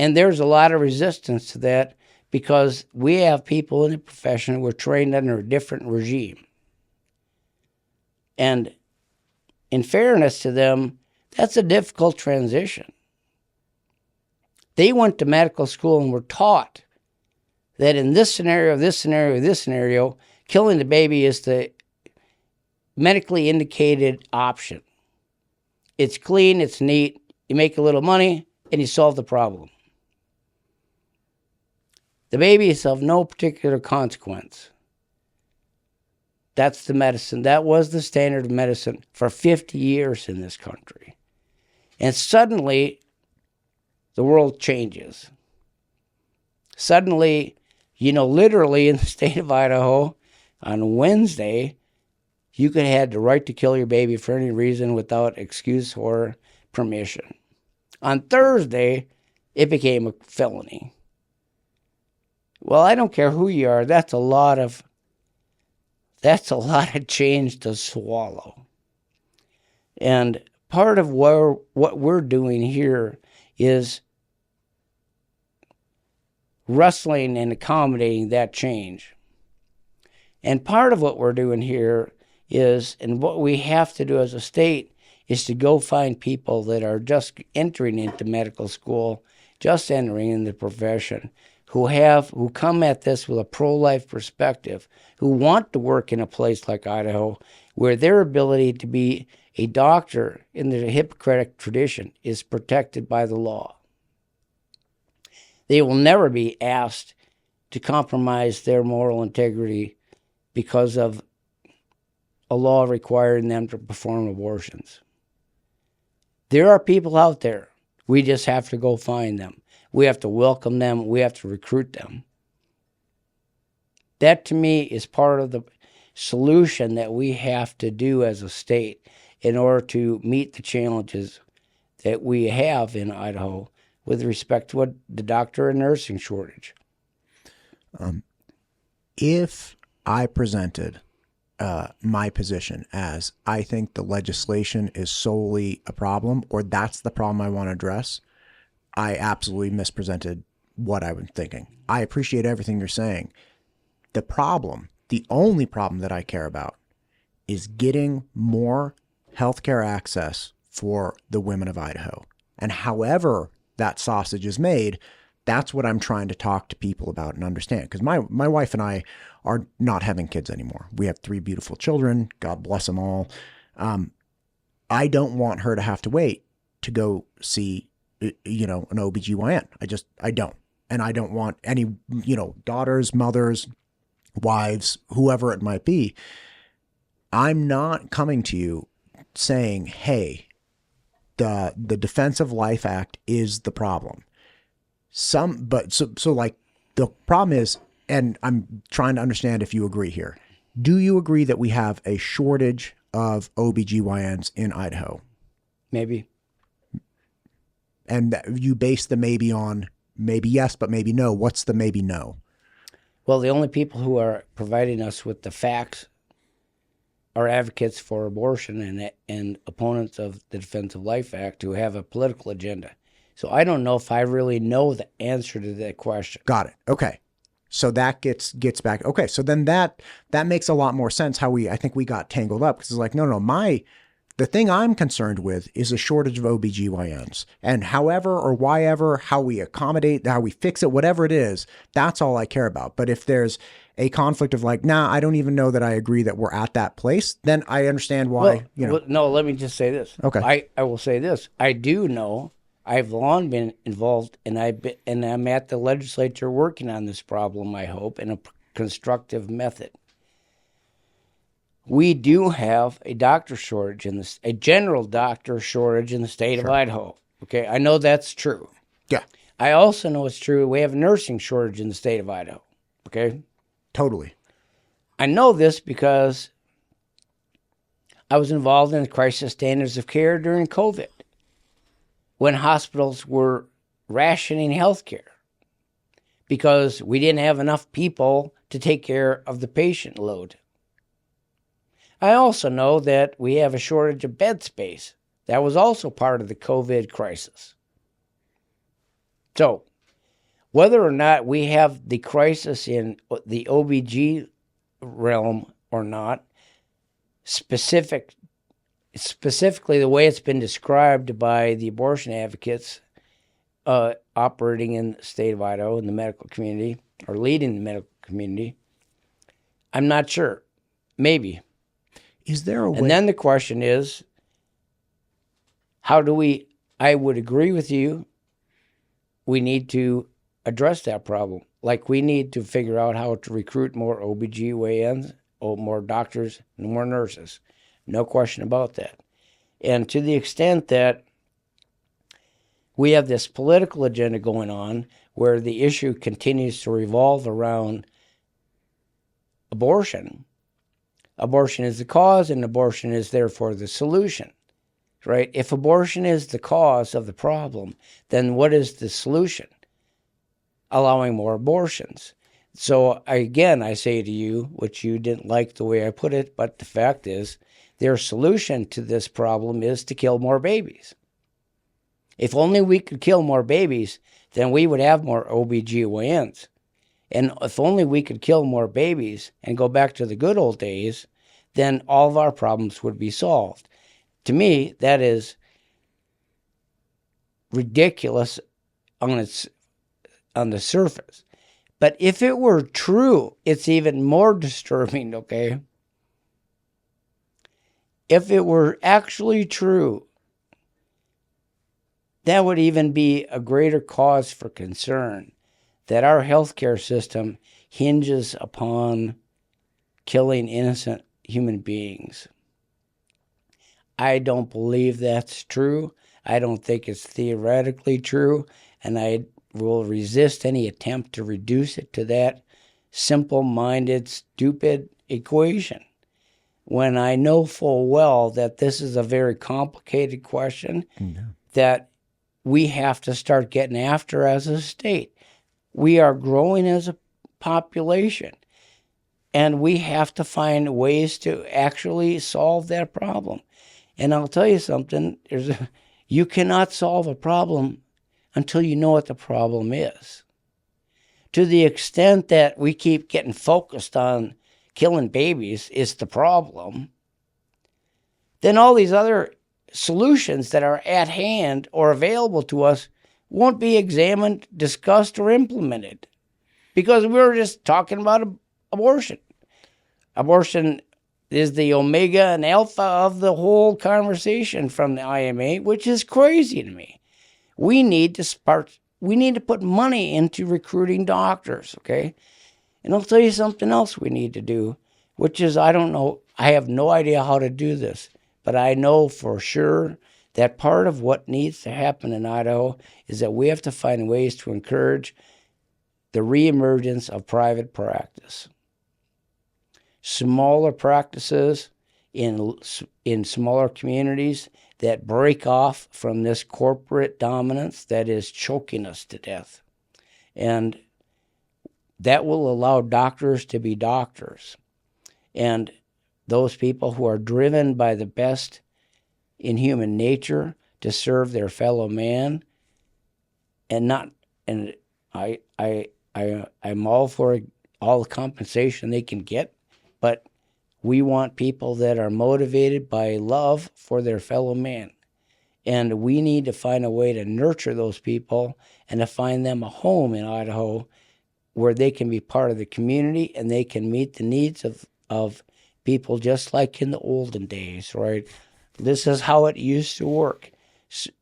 And there's a lot of resistance to that because we have people in the profession who were trained under a different regime. And in fairness to them, that's a difficult transition. They went to medical school and were taught that in this scenario, killing the baby is the medically indicated option. It's clean, it's neat, you make a little money, and you solve the problem. The baby is of no particular consequence. That's the medicine. That was the standard of medicine for 50 years in this country. And suddenly, the world changes. Suddenly, literally in the state of Idaho, on Wednesday, you could have the right to kill your baby for any reason without excuse or permission. On Thursday, it became a felony. Well, I don't care who you are. That's a lot of change to swallow. And part of what we're doing here is wrestling and accommodating that change. And part of what we're doing here is, and what we have to do as a state, is to go find people that are just entering into medical school, just entering in the profession, who come at this with a pro-life perspective, who want to work in a place like Idaho, where their ability to be a doctor in the Hippocratic tradition is protected by the law. They will never be asked to compromise their moral integrity because of a law requiring them to perform abortions. There are people out there. We just have to go find them. We have to welcome them. We have to recruit them. That, to me, is part of the solution that we have to do as a state in order to meet the challenges that we have in Idaho with respect to the doctor and nursing shortage. If I presented my position as I think the legislation is solely a problem, or that's the problem I want to address, I absolutely mispresented what I was thinking. I appreciate everything you're saying. The only problem that I care about is getting more healthcare access for the women of Idaho. And however that sausage is made, that's what I'm trying to talk to people about and understand. Because my wife and I are not having kids anymore. We have 3 beautiful children. God bless them all. I don't want her to have to wait to go see, you know, an OBGYN. I don't. And I don't want any, you know, daughters, mothers, wives, whoever it might be. I'm not coming to you saying, hey, the Defense of Life Act is the problem. So like the problem is, and I'm trying to understand if you agree here. Do you agree that we have a shortage of OBGYNs in Idaho? Maybe. And you base the maybe on maybe yes, but maybe no. What's the maybe no? Well, the only people who are providing us with the facts are advocates for abortion and opponents of the Defense of Life Act who have a political agenda. So I don't know if I really know the answer to that question. Got it. Okay. So that gets back. Okay. So then that makes a lot more sense how I think we got tangled up, because it's like, no, the thing I'm concerned with is a shortage of OBGYNs, and however or whyever, how we accommodate, how we fix it, whatever it is, that's all I care about. But if there's a conflict of like, nah, I don't even know that I agree that we're at that place, then I understand why, No, let me just say this. Okay. I will say this. I do know I've long been involved, and I'm at the legislature working on this problem, I hope, in a constructive method. We do have a doctor shortage a general doctor shortage in the state of Idaho. Okay, I know that's true. Yeah. I also know it's true we have a nursing shortage in the state of Idaho. Okay? Totally. I know this because I was involved in the crisis standards of care during COVID, when hospitals were rationing health care because we didn't have enough people to take care of the patient load. I also know that we have a shortage of bed space. That was also part of the COVID crisis. So, whether or not we have the crisis in the OBG realm or not, specifically the way it's been described by the abortion advocates operating in the state of Idaho in the medical community, or leading the medical community, I'm not sure. Maybe. Is there a way? And then the question is, I would agree with you, we need to address that problem. Like, we need to figure out how to recruit more OBGYNs, or more doctors, and more nurses. No question about that. And to the extent that we have this political agenda going on where the issue continues to revolve around abortion, abortion is the cause and abortion is therefore the solution, right? If abortion is the cause of the problem, then what is the solution? Allowing more abortions. So again, I say to you, which you didn't like the way I put it, but the fact is, their solution to this problem is to kill more babies. If only we could kill more babies, then we would have more OBGYNs. And if only we could kill more babies and go back to the good old days, then all of our problems would be solved. To me, that is ridiculous on the surface. But if it were true, it's even more disturbing, okay? If it were actually true, that would even be a greater cause for concern, that our healthcare system hinges upon killing innocent human beings. I don't believe that's true. I don't think it's theoretically true, and I will resist any attempt to reduce it to that simple-minded, stupid equation, when I know full well that this is a very complicated question that we have to start getting after as a state. We are growing as a population, and we have to find ways to actually solve that problem. And I'll tell you something, you cannot solve a problem until you know what the problem is. To the extent that we keep getting focused on killing babies is the problem, then all these other solutions that are at hand or available to us won't be examined, discussed, or implemented, because we're just talking about abortion. Abortion is the omega and alpha of the whole conversation from the IMA, which is crazy to me. We need to put money into recruiting doctors, okay? And I'll tell you something else we need to do, which is, I don't know, I have no idea how to do this, but I know for sure that part of what needs to happen in Idaho is that we have to find ways to encourage the reemergence of private practice. Smaller practices in smaller communities that break off from this corporate dominance that is choking us to death. And that will allow doctors to be doctors. And those people who are driven by the best in human nature to serve their fellow man, and I'm all for all the compensation they can get, but we want people that are motivated by love for their fellow man. And we need to find a way to nurture those people and to find them a home in Idaho where they can be part of the community and they can meet the needs of people just like in the olden days, right? This is how it used to work.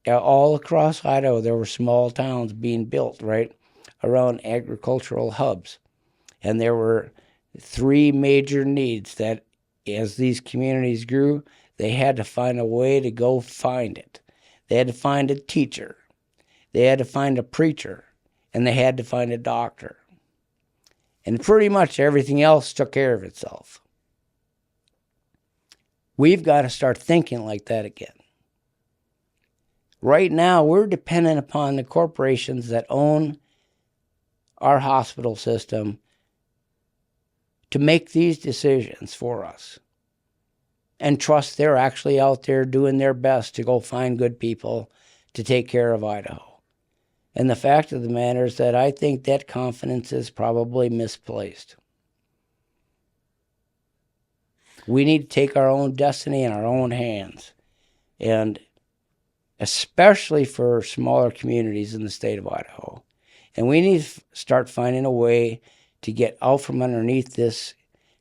All across Idaho, there were small towns being built, right, around agricultural hubs. And there were three major needs that as these communities grew, they had to find a way to go find it. They had to find a teacher. They had to find a preacher. And they had to find a doctor. And pretty much everything else took care of itself. We've got to start thinking like that again. Right now, we're dependent upon the corporations that own our hospital system to make these decisions for us and trust they're actually out there doing their best to go find good people to take care of Idaho. And the fact of the matter is that I think that confidence is probably misplaced. We need to take our own destiny in our own hands. And especially for smaller communities in the state of Idaho. And we need to start finding a way to get out from underneath this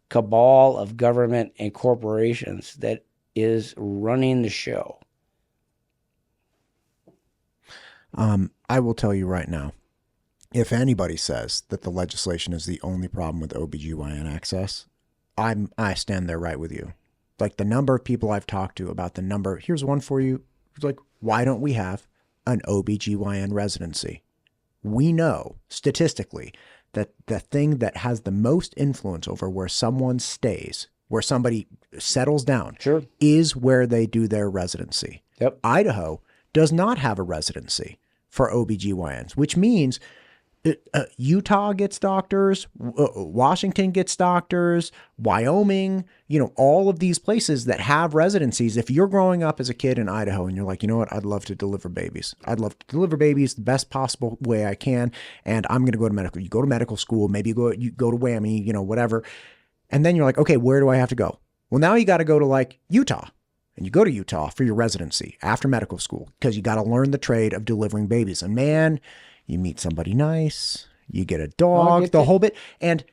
cabal of government and corporations that is running the show. I will tell you right now, if anybody says that the legislation is the only problem with OBGYN access, I stand there right with you. Like the number of people I've talked to about the number, here's one for you. It's like, why don't we have an OBGYN residency? We know statistically that the thing that has the most influence over where someone stays, where somebody settles down, sure, is where they do their residency. Yep. Idaho does not have a residency for OBGYNs, which means Utah gets doctors, Washington gets doctors, Wyoming, all of these places that have residencies. If you're growing up as a kid in Idaho and you're like, you know what, I'd love to deliver babies. I'd love to deliver babies the best possible way I can. And I'm going to go to medical. You go to medical school, maybe you go to WWAMI, whatever. And then you're like, okay, where do I have to go? Well, now you got to go to like Utah. And you go to Utah for your residency after medical school because you got to learn the trade of delivering babies. And man, you meet somebody nice, you get a dog, the whole bit. And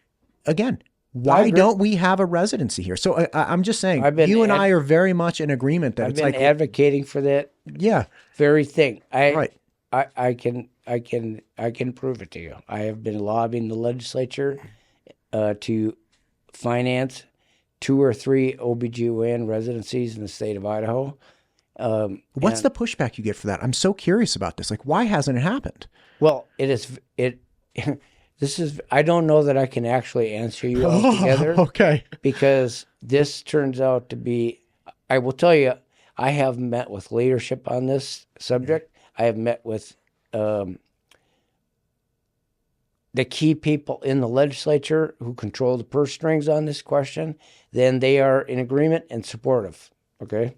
again, why don't we have a residency here? So I'm just saying, you and I are very much in agreement that I've been advocating for that. Yeah, very thing. Right. I can prove it to you. I have been lobbying the legislature to finance 2 or 3 OBGYN residencies in the state of Idaho. What's the pushback you get for that? I'm so curious about this. Like, why hasn't it happened? Well, I don't know that I can actually answer you altogether. Okay. Because this turns out to be, I will tell you, I have met with leadership on this subject. I have met with the key people in the legislature who control the purse strings on this question. Then they are in agreement and supportive. Okay.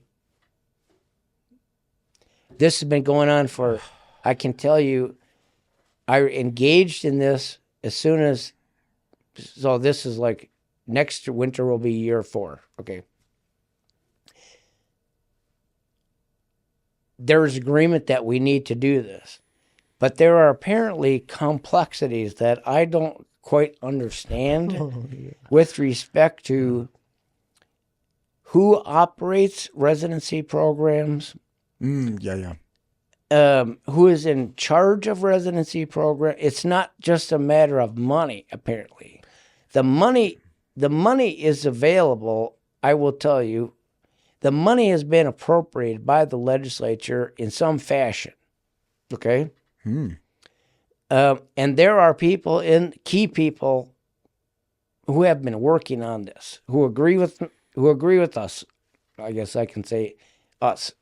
This has been going on for, I can tell you, I engaged in this as soon as, so this is like next winter will be year 4. Okay. There's agreement that we need to do this, but there are apparently complexities that I don't quite understand with respect to who operates residency programs, Yeah. who is in charge of residency program. It's not just a matter of money, apparently. The money is available, I will tell you. The money has been appropriated by the legislature in some fashion, okay? And there are key people who have been working on this, who agree with us, I guess I can say us,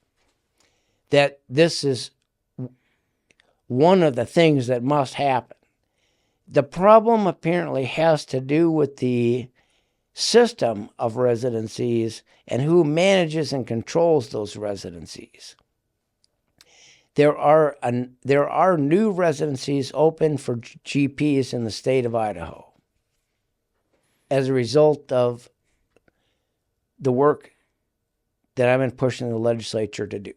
that this is one of the things that must happen. The problem apparently has to do with the system of residencies and who manages and controls those residencies. There are new residencies open for GPs in the state of Idaho as a result of the work that I've been pushing the legislature to do.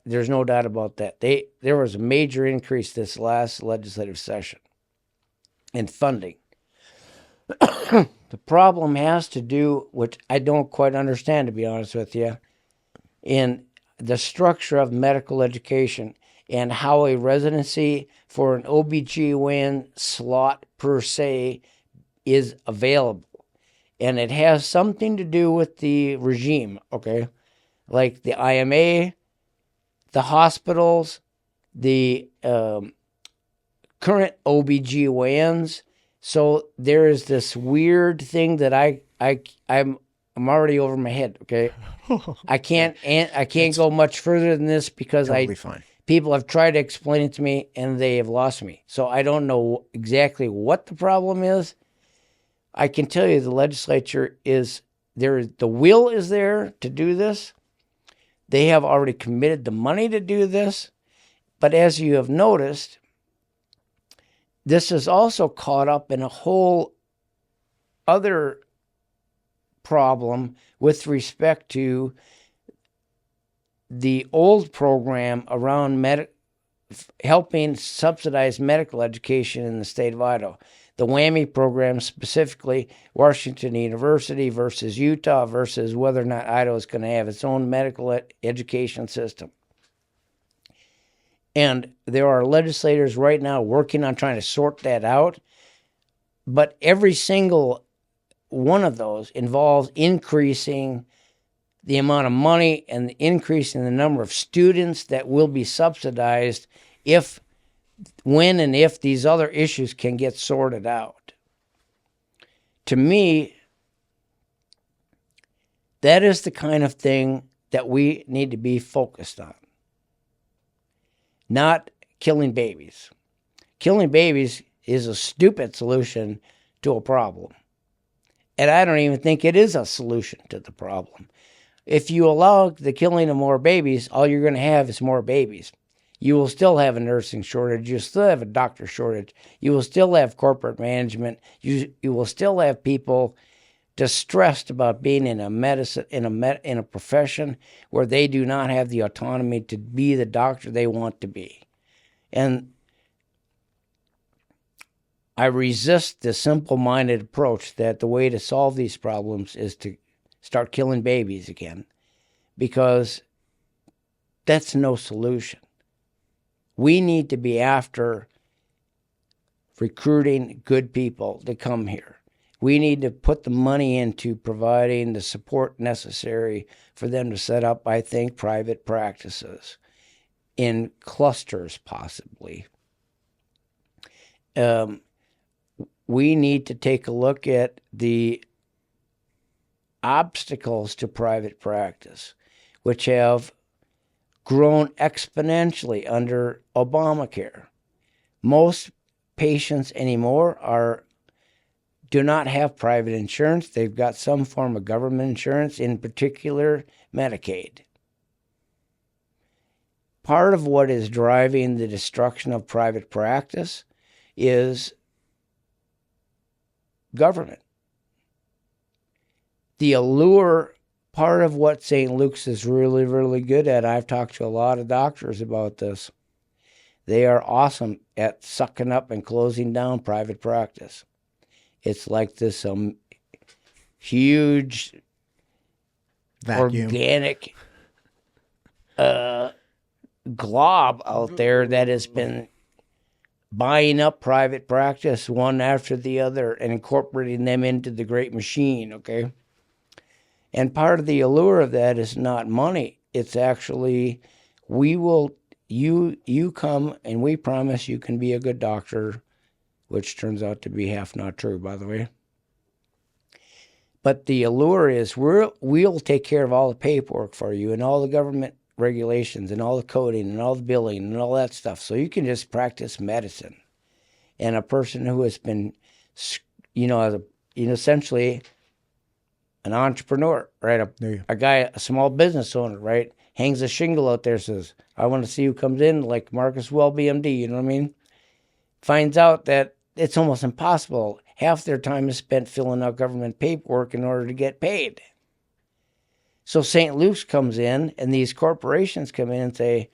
There's no doubt about that. There was a major increase this last legislative session in funding. The problem has to do, which I don't quite understand, to be honest with you, in the structure of medical education and how a residency for an OBGYN slot per se is available. And it has something to do with the regime, okay? Like the IMA, the hospitals, the current OBGYNs. So there is this weird thing that I'm already over my head, okay? I can't go much further than this because Totally fine. People have tried to explain it to me and they have lost me. So I don't know exactly what the problem is. I can tell you the legislature is there. The will is there to do this. They have already committed the money to do this. But as you have noticed, this is also caught up in a whole other problem with respect to the old program around helping subsidize medical education in the state of Idaho. The WWAMI program, specifically Washington University versus Utah versus whether or not Idaho is going to have its own medical education system. And there are legislators right now working on trying to sort that out. But every single one of those involves increasing the amount of money and increasing the number of students that will be subsidized when and if these other issues can get sorted out. To me, that is the kind of thing that we need to be focused on. Not killing babies. Killing babies is a stupid solution to a problem. And I don't even think it is a solution to the problem. If you allow the killing of more babies, all you're going to have is more babies. You will still have a nursing shortage. You'll still have a doctor shortage. You will still have corporate management. You will still have people distressed about being in a profession where they do not have the autonomy to be the doctor they want to be. And I resist the simple-minded approach that the way to solve these problems is to start killing babies again, because that's no solution. We need to be after recruiting good people to come here. We need to put the money into providing the support necessary for them to set up, I think, private practices in clusters, possibly. We need to take a look at the obstacles to private practice, which have grown exponentially under Obamacare. Most patients anymore do not have private insurance. They've got some form of government insurance, in particular Medicaid. Part of what is driving the destruction of private practice is government. The allure, part of what St. Luke's is really, really good at, I've talked to a lot of doctors about this. They are awesome at sucking up and closing down private practice. It's like this huge Vacuum. organic glob out there that has been buying up private practice one after the other and incorporating them into the great machine, okay? And part of the allure of that is not money. It's actually, you come and we promise you can be a good doctor, which turns out to be half not true, by the way. But the allure is we'll take care of all the paperwork for you and all the government regulations and all the coding and all the billing and all that stuff. So you can just practice medicine. And a person who has been, essentially an entrepreneur, right? A guy, a small business owner, right? Hangs a shingle out there, says, I want to see who comes in, like Marcus Welby, MD, you know what I mean? Finds out that it's almost impossible. Half their time is spent filling out government paperwork in order to get paid. So St. Luke's comes in, and these corporations come in and say,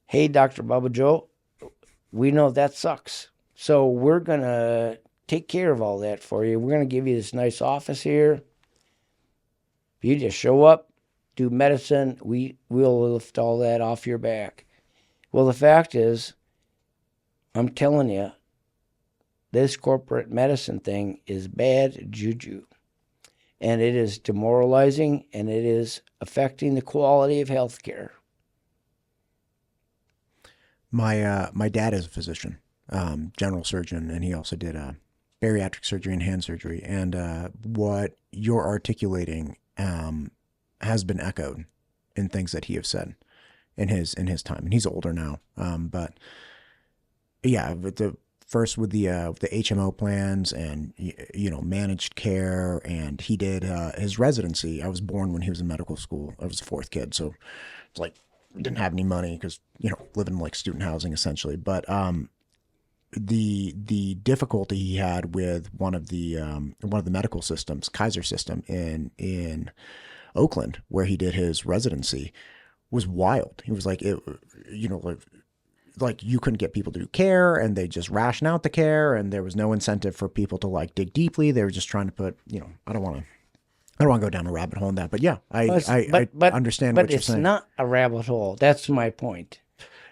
hey, Dr. Bubba Joe, we know that sucks. So we're going to take care of all that for you. We're going to give you this nice office here. You just show up, do medicine, we'll lift all that off your back. Well, the fact is, I'm telling you, this corporate medicine thing is bad juju. And it is demoralizing, and it is affecting the quality of health care. My dad is a physician, general surgeon, and he also did bariatric surgery and hand surgery. And what you're articulating has been echoed in things that he has said in his time. And he's older now, but yeah, first with the HMO plans and managed care, and he did his residency. I was born when he was in medical school. I was the fourth kid, so it's like didn't have any money because living in like student housing essentially. But the difficulty he had with one of the medical systems, Kaiser system in Oakland, where he did his residency, was wild. He was like like you couldn't get people to do care, and they just ration out the care, and there was no incentive for people to like dig deeply. They were just trying to put, I don't want to go down a rabbit hole in that, but yeah, I understand what you're saying. But it's not a rabbit hole. That's my point.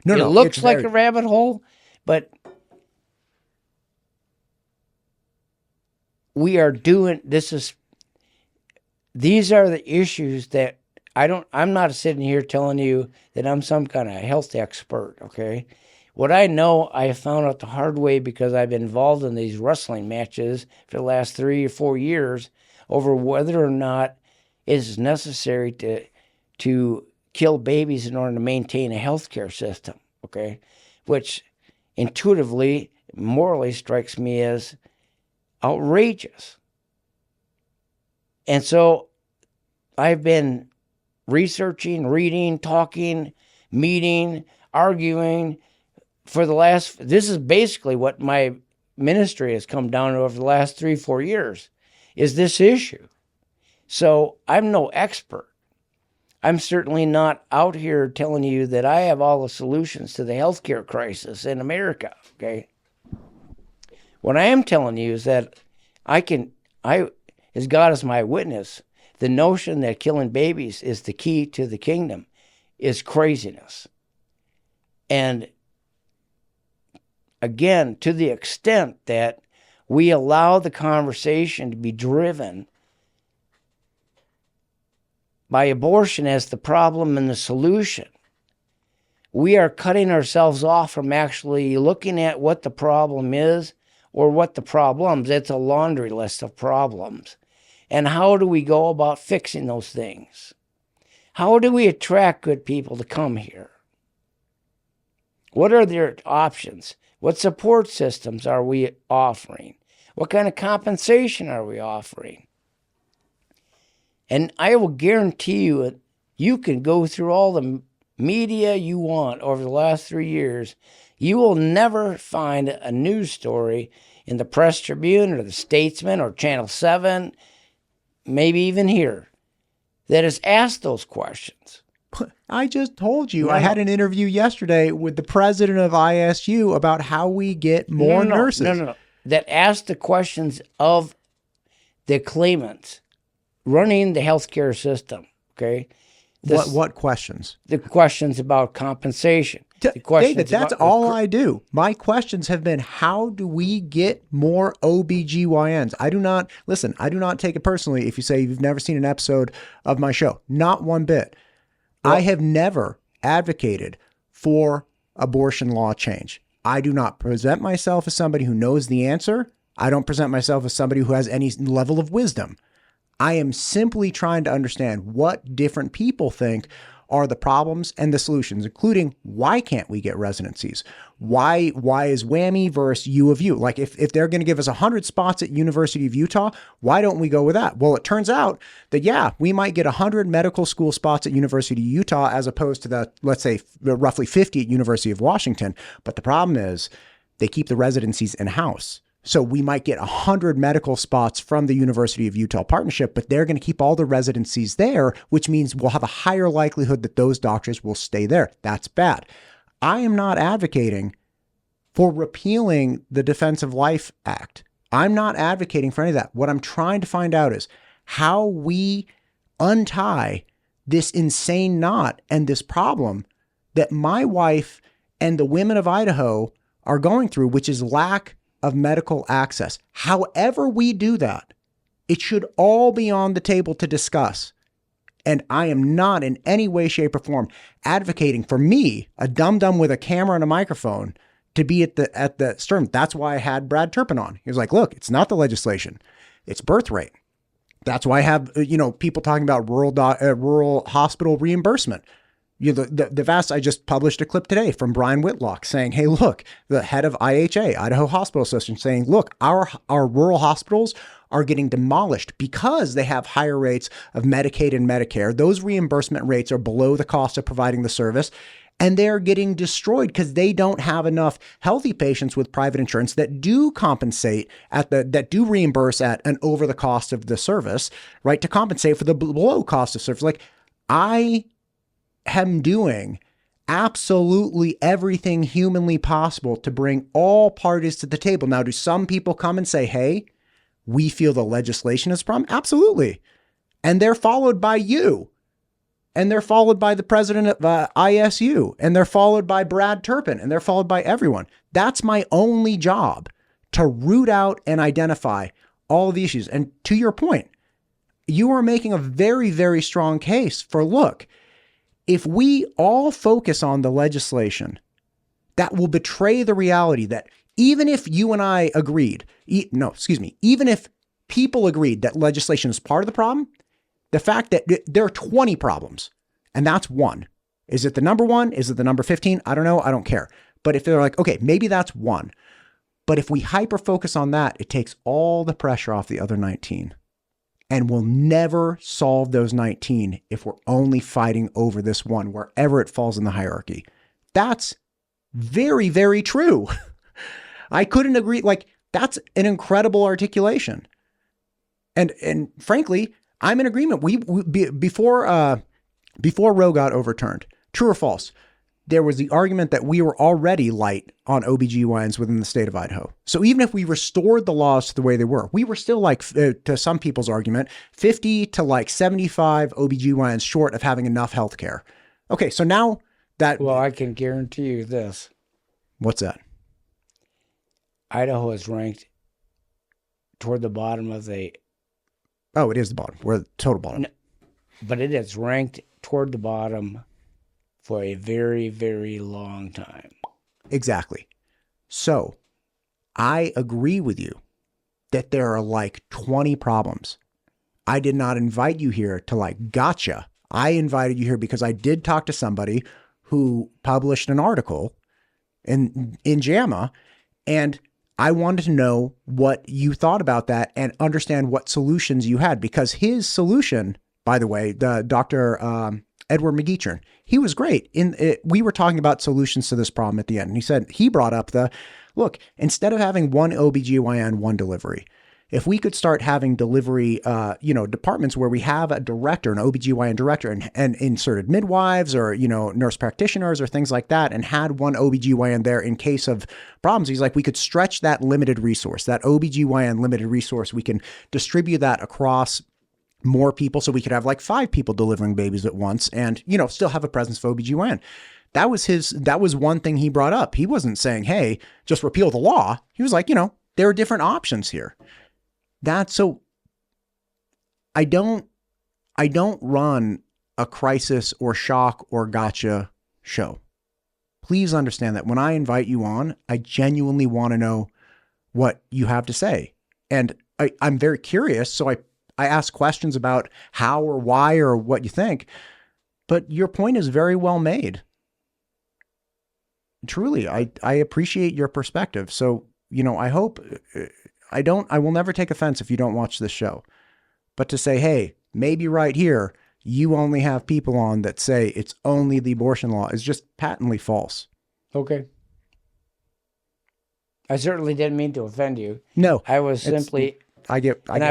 No, it looks like a rabbit hole, but we are doing, these are the issues that I'm not sitting here telling you that I'm some kind of health expert, okay? What I know, I have found out the hard way because I've been involved in these wrestling matches for the last 3 or 4 years over whether or not it is necessary to kill babies in order to maintain a healthcare system, okay? Which intuitively, morally strikes me as outrageous. And so I've been researching, reading, talking, meeting, arguing this is basically what my ministry has come down to over the last 3-4 years, is this issue. So I'm no expert. I'm certainly not out here telling you that I have all the solutions to the healthcare crisis in America, okay? What I am telling you is that as God is my witness, the notion that killing babies is the key to the kingdom is craziness. And again, to the extent that we allow the conversation to be driven by abortion as the problem and the solution, we are cutting ourselves off from actually looking at what the problem is or what the problems. It's a laundry list of problems. And how do we go about fixing those things? How do we attract good people to come here? What are their options? What support systems are we offering? What kind of compensation are we offering? And I will guarantee you, you can go through all the media you want over the last 3 years. You will never find a news story in the Press Tribune or the Statesman or Channel 7, maybe even here, that has asked those questions. I just told you. I had an interview yesterday with the president of ISU about how we get more nurses. No. That asked the questions of the claimants. running the healthcare system. Okay. What questions? The questions about compensation. The questions David, that's all I do. My questions have been, how do we get more OBGYNs? I do not take it personally if you say you've never seen an episode of my show. Not one bit. I have never advocated for abortion law change. I do not present myself as somebody who knows the answer. I don't present myself as somebody who has any level of wisdom. I am simply trying to understand what different people think are the problems and the solutions, including why can't we get residencies? Why is WWAMI versus U of U? Like if they're going to give us 100 spots at University of Utah, why don't we go with that? Well, it turns out that, yeah, we might get 100 medical school spots at University of Utah as opposed to the, let's say, roughly 50 at University of Washington. But the problem is they keep the residencies in-house. So we might get 100 medical spots from the University of Utah partnership, but they're going to keep all the residencies there, which means we'll have a higher likelihood that those doctors will stay there. That's bad. I am not advocating for repealing the Defense of Life Act. I'm not advocating for any of that. What I'm trying to find out is how we untie this insane knot and this problem that my wife and the women of Idaho are going through, which is lack of medical access. However we do that, it should all be on the table to discuss. And I am not in any way, shape, or form advocating for me, a dum-dum with a camera and a microphone, to be at the stern. That's why I had Brad Turpin on. He was like, look, it's not the legislation, it's birth rate. That's why I have, people talking about rural hospital reimbursement. The vast, I just published a clip today from Brian Whitlock saying, hey, look, the head of IHA, Idaho Hospital Association, saying, look, our rural hospitals are getting demolished because they have higher rates of Medicaid and Medicare. Those reimbursement rates are below the cost of providing the service, and they're getting destroyed because they don't have enough healthy patients with private insurance that do compensate that do reimburse at and over the cost of the service, right? To compensate for the below cost of service. Like, I am doing absolutely everything humanly possible to bring all parties to the table. Now, do some people come and say, hey, we feel the legislation is a problem? Absolutely. And they're followed by you. And they're followed by the president of ISU. And they're followed by Brad Turpin. And they're followed by everyone. That's my only job, to root out and identify all of the issues. And to your point, you are making a very, very strong case for, look, if we all focus on the legislation, that will betray the reality that even if you and I agreed, even if people agreed that legislation is part of the problem, the fact that there are 20 problems, and that's one. Is it the number one? Is it the number 15? I don't know. I don't care. But if they're like, okay, maybe that's one. But if we hyper focus on that, it takes all the pressure off the other 19. And we'll never solve those 19 if we're only fighting over this one, wherever it falls in the hierarchy. That's very, very true. I couldn't agree. Like, that's an incredible articulation. And frankly, I'm in agreement. Before Roe got overturned, true or false, there was the argument that we were already light on OBGYNs within the state of Idaho. So even if we restored the laws to the way they were, we were still like, to some people's argument, 50 to like 75 OBGYNs short of having enough health care. Okay, so now that... Well, I can guarantee you this. What's that? Idaho is ranked toward the bottom of the... Oh, it is the bottom. We're the total bottom. No, but it is ranked toward the bottom for a very, very long time. Exactly. So I agree with you that there are like 20 problems. I did not invite you here to like gotcha. I invited you here because I did talk to somebody who published an article in JAMA, and I wanted to know what you thought about that and understand what solutions you had, because his solution, by the way, the Dr. Edward McGeachern, he was great. We were talking about solutions to this problem at the end. And he said, he brought up look, instead of having one OBGYN, one delivery, if we could start having delivery, departments where we have a director, an OBGYN director, and inserted midwives or, nurse practitioners or things like that, and had one OBGYN there in case of problems. He's like, we could stretch that limited resource, that OBGYN limited resource. We can distribute that across more people so we could have like 5 people delivering babies at once and, still have a presence of OBGYN. That was one thing he brought up. He wasn't saying, hey, just repeal the law. He was like, there are different options here. So I don't run a crisis or shock or gotcha show. Please understand that when I invite you on, I genuinely want to know what you have to say. And I'm very curious. So I ask questions about how or why or what you think, but your point is very well made. Truly, I appreciate your perspective. So, I hope I will never take offense if you don't watch this show, but to say, hey, maybe right here, you only have people on that say it's only the abortion law is just patently false. Okay. I certainly didn't mean to offend you. No, I was simply, I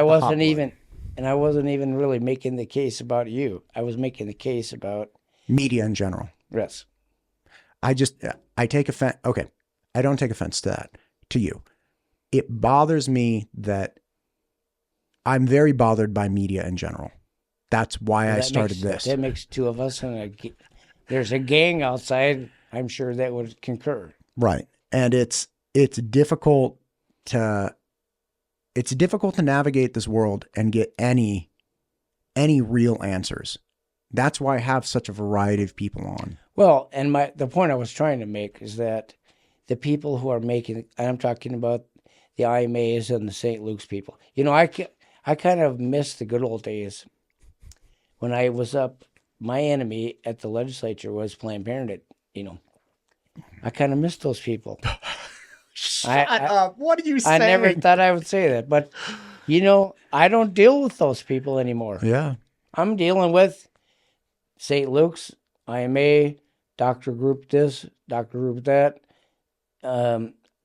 wasn't even really making the case about you. I was making the case about media in general. Yes. I take offense. Okay. I don't take offense to that, to you. It bothers me that I'm very bothered by media in general. That's why I started this. That makes 2 of us, and there's a gang outside. I'm sure that would concur. Right. And it's difficult to navigate this world and get any real answers. That's why I have such a variety of people on. Well, and the point I was trying to make is that the people who are making, and I'm talking about the IMAs and the St. Luke's people. I kind of miss the good old days when I was up. My enemy at the legislature was Planned Parenthood. I kind of miss those people. Shut up. What are you saying? I never thought I would say that, but I don't deal with those people anymore. Yeah. I'm dealing with St. Luke's, IMA, doctor group this, doctor group that,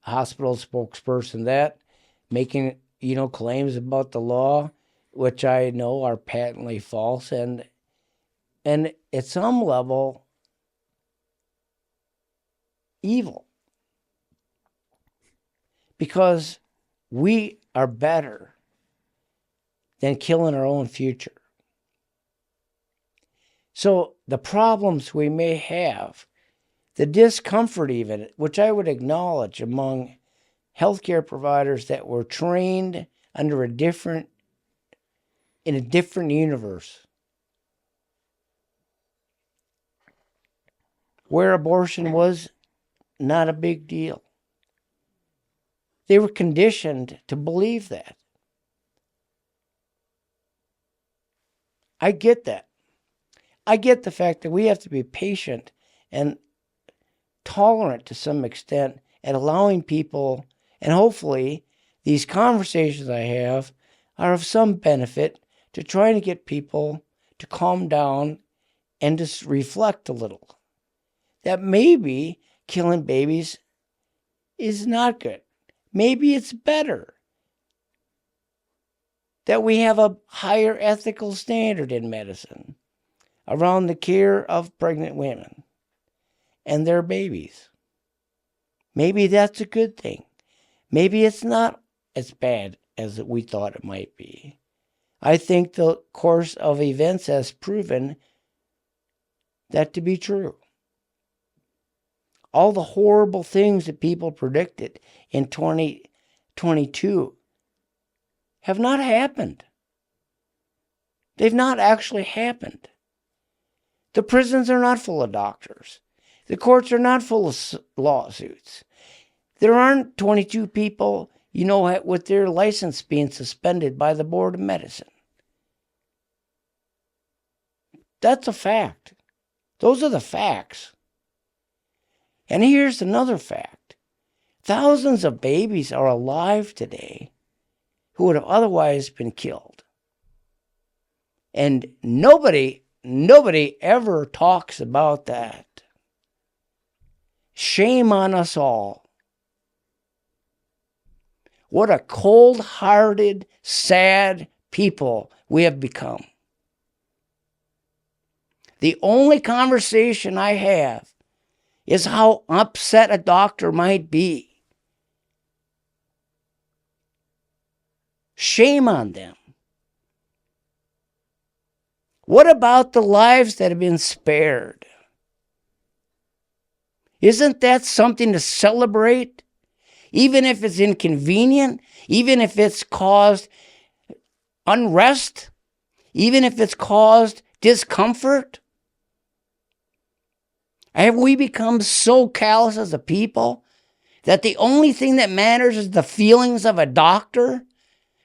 hospital spokesperson that, making, claims about the law, which I know are patently false. And at some level, evil. Because we are better than killing our own future. So the problems we may have, the discomfort even, which I would acknowledge among healthcare providers that were trained in a different universe, where abortion was not a big deal. They were conditioned to believe that. I get that. I get the fact that we have to be patient and tolerant to some extent at allowing people, and hopefully these conversations I have are of some benefit to trying to get people to calm down and just reflect a little. That maybe killing babies is not good. Maybe it's better that we have a higher ethical standard in medicine around the care of pregnant women and their babies. Maybe that's a good thing. Maybe it's not as bad as we thought it might be. I think the course of events has proven that to be true. All the horrible things that people predicted in 2022 have not happened. They've not actually happened. The prisons are not full of doctors. The courts are not full of lawsuits. There aren't 22 people, with their license being suspended by the Board of Medicine. That's a fact. Those are the facts. And here's another fact. Thousands of babies are alive today who would have otherwise been killed. And nobody ever talks about that. Shame on us all. What a cold-hearted, sad people we have become. The only conversation I have is how upset a doctor might be. Shame on them. What about the lives that have been spared? Isn't that something to celebrate? Even if it's inconvenient, even if it's caused unrest, even if it's caused discomfort? Have we become so callous as a people that the only thing that matters is the feelings of a doctor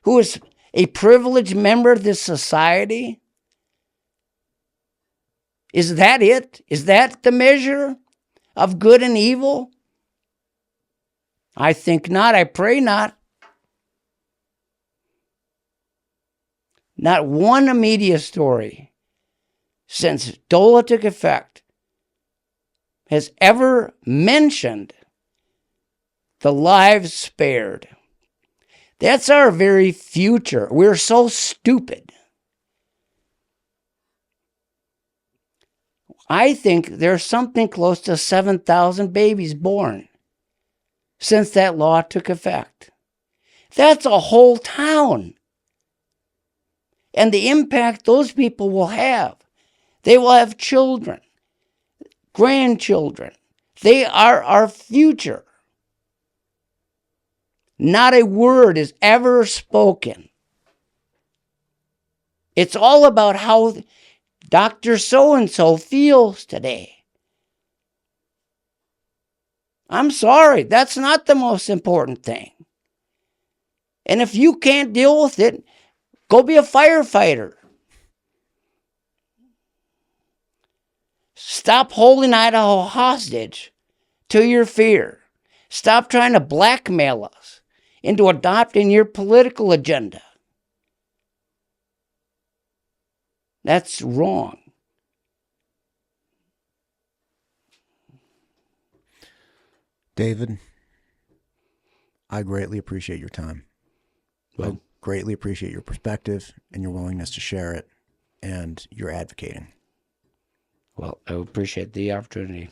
who is a privileged member of this society? Is that it? Is that the measure of good and evil? I think not. I pray not. Not one media story since DOLA took effect has ever mentioned the lives spared. That's our very future. We're so stupid. I think there's something close to 7,000 babies born since that law took effect. That's a whole town. And the impact those people will have. They will have children, grandchildren. They are our future. Not a word is ever spoken. It's all about how Dr. So-and-so feels today. I'm sorry, that's not the most important thing. And if you can't deal with it, go be a firefighter. Stop holding Idaho hostage to your fear. Stop trying to blackmail us into adopting your political agenda. That's wrong. David, I greatly appreciate your time. Well, I greatly appreciate your perspective and your willingness to share it and your advocating. Well, I appreciate the opportunity.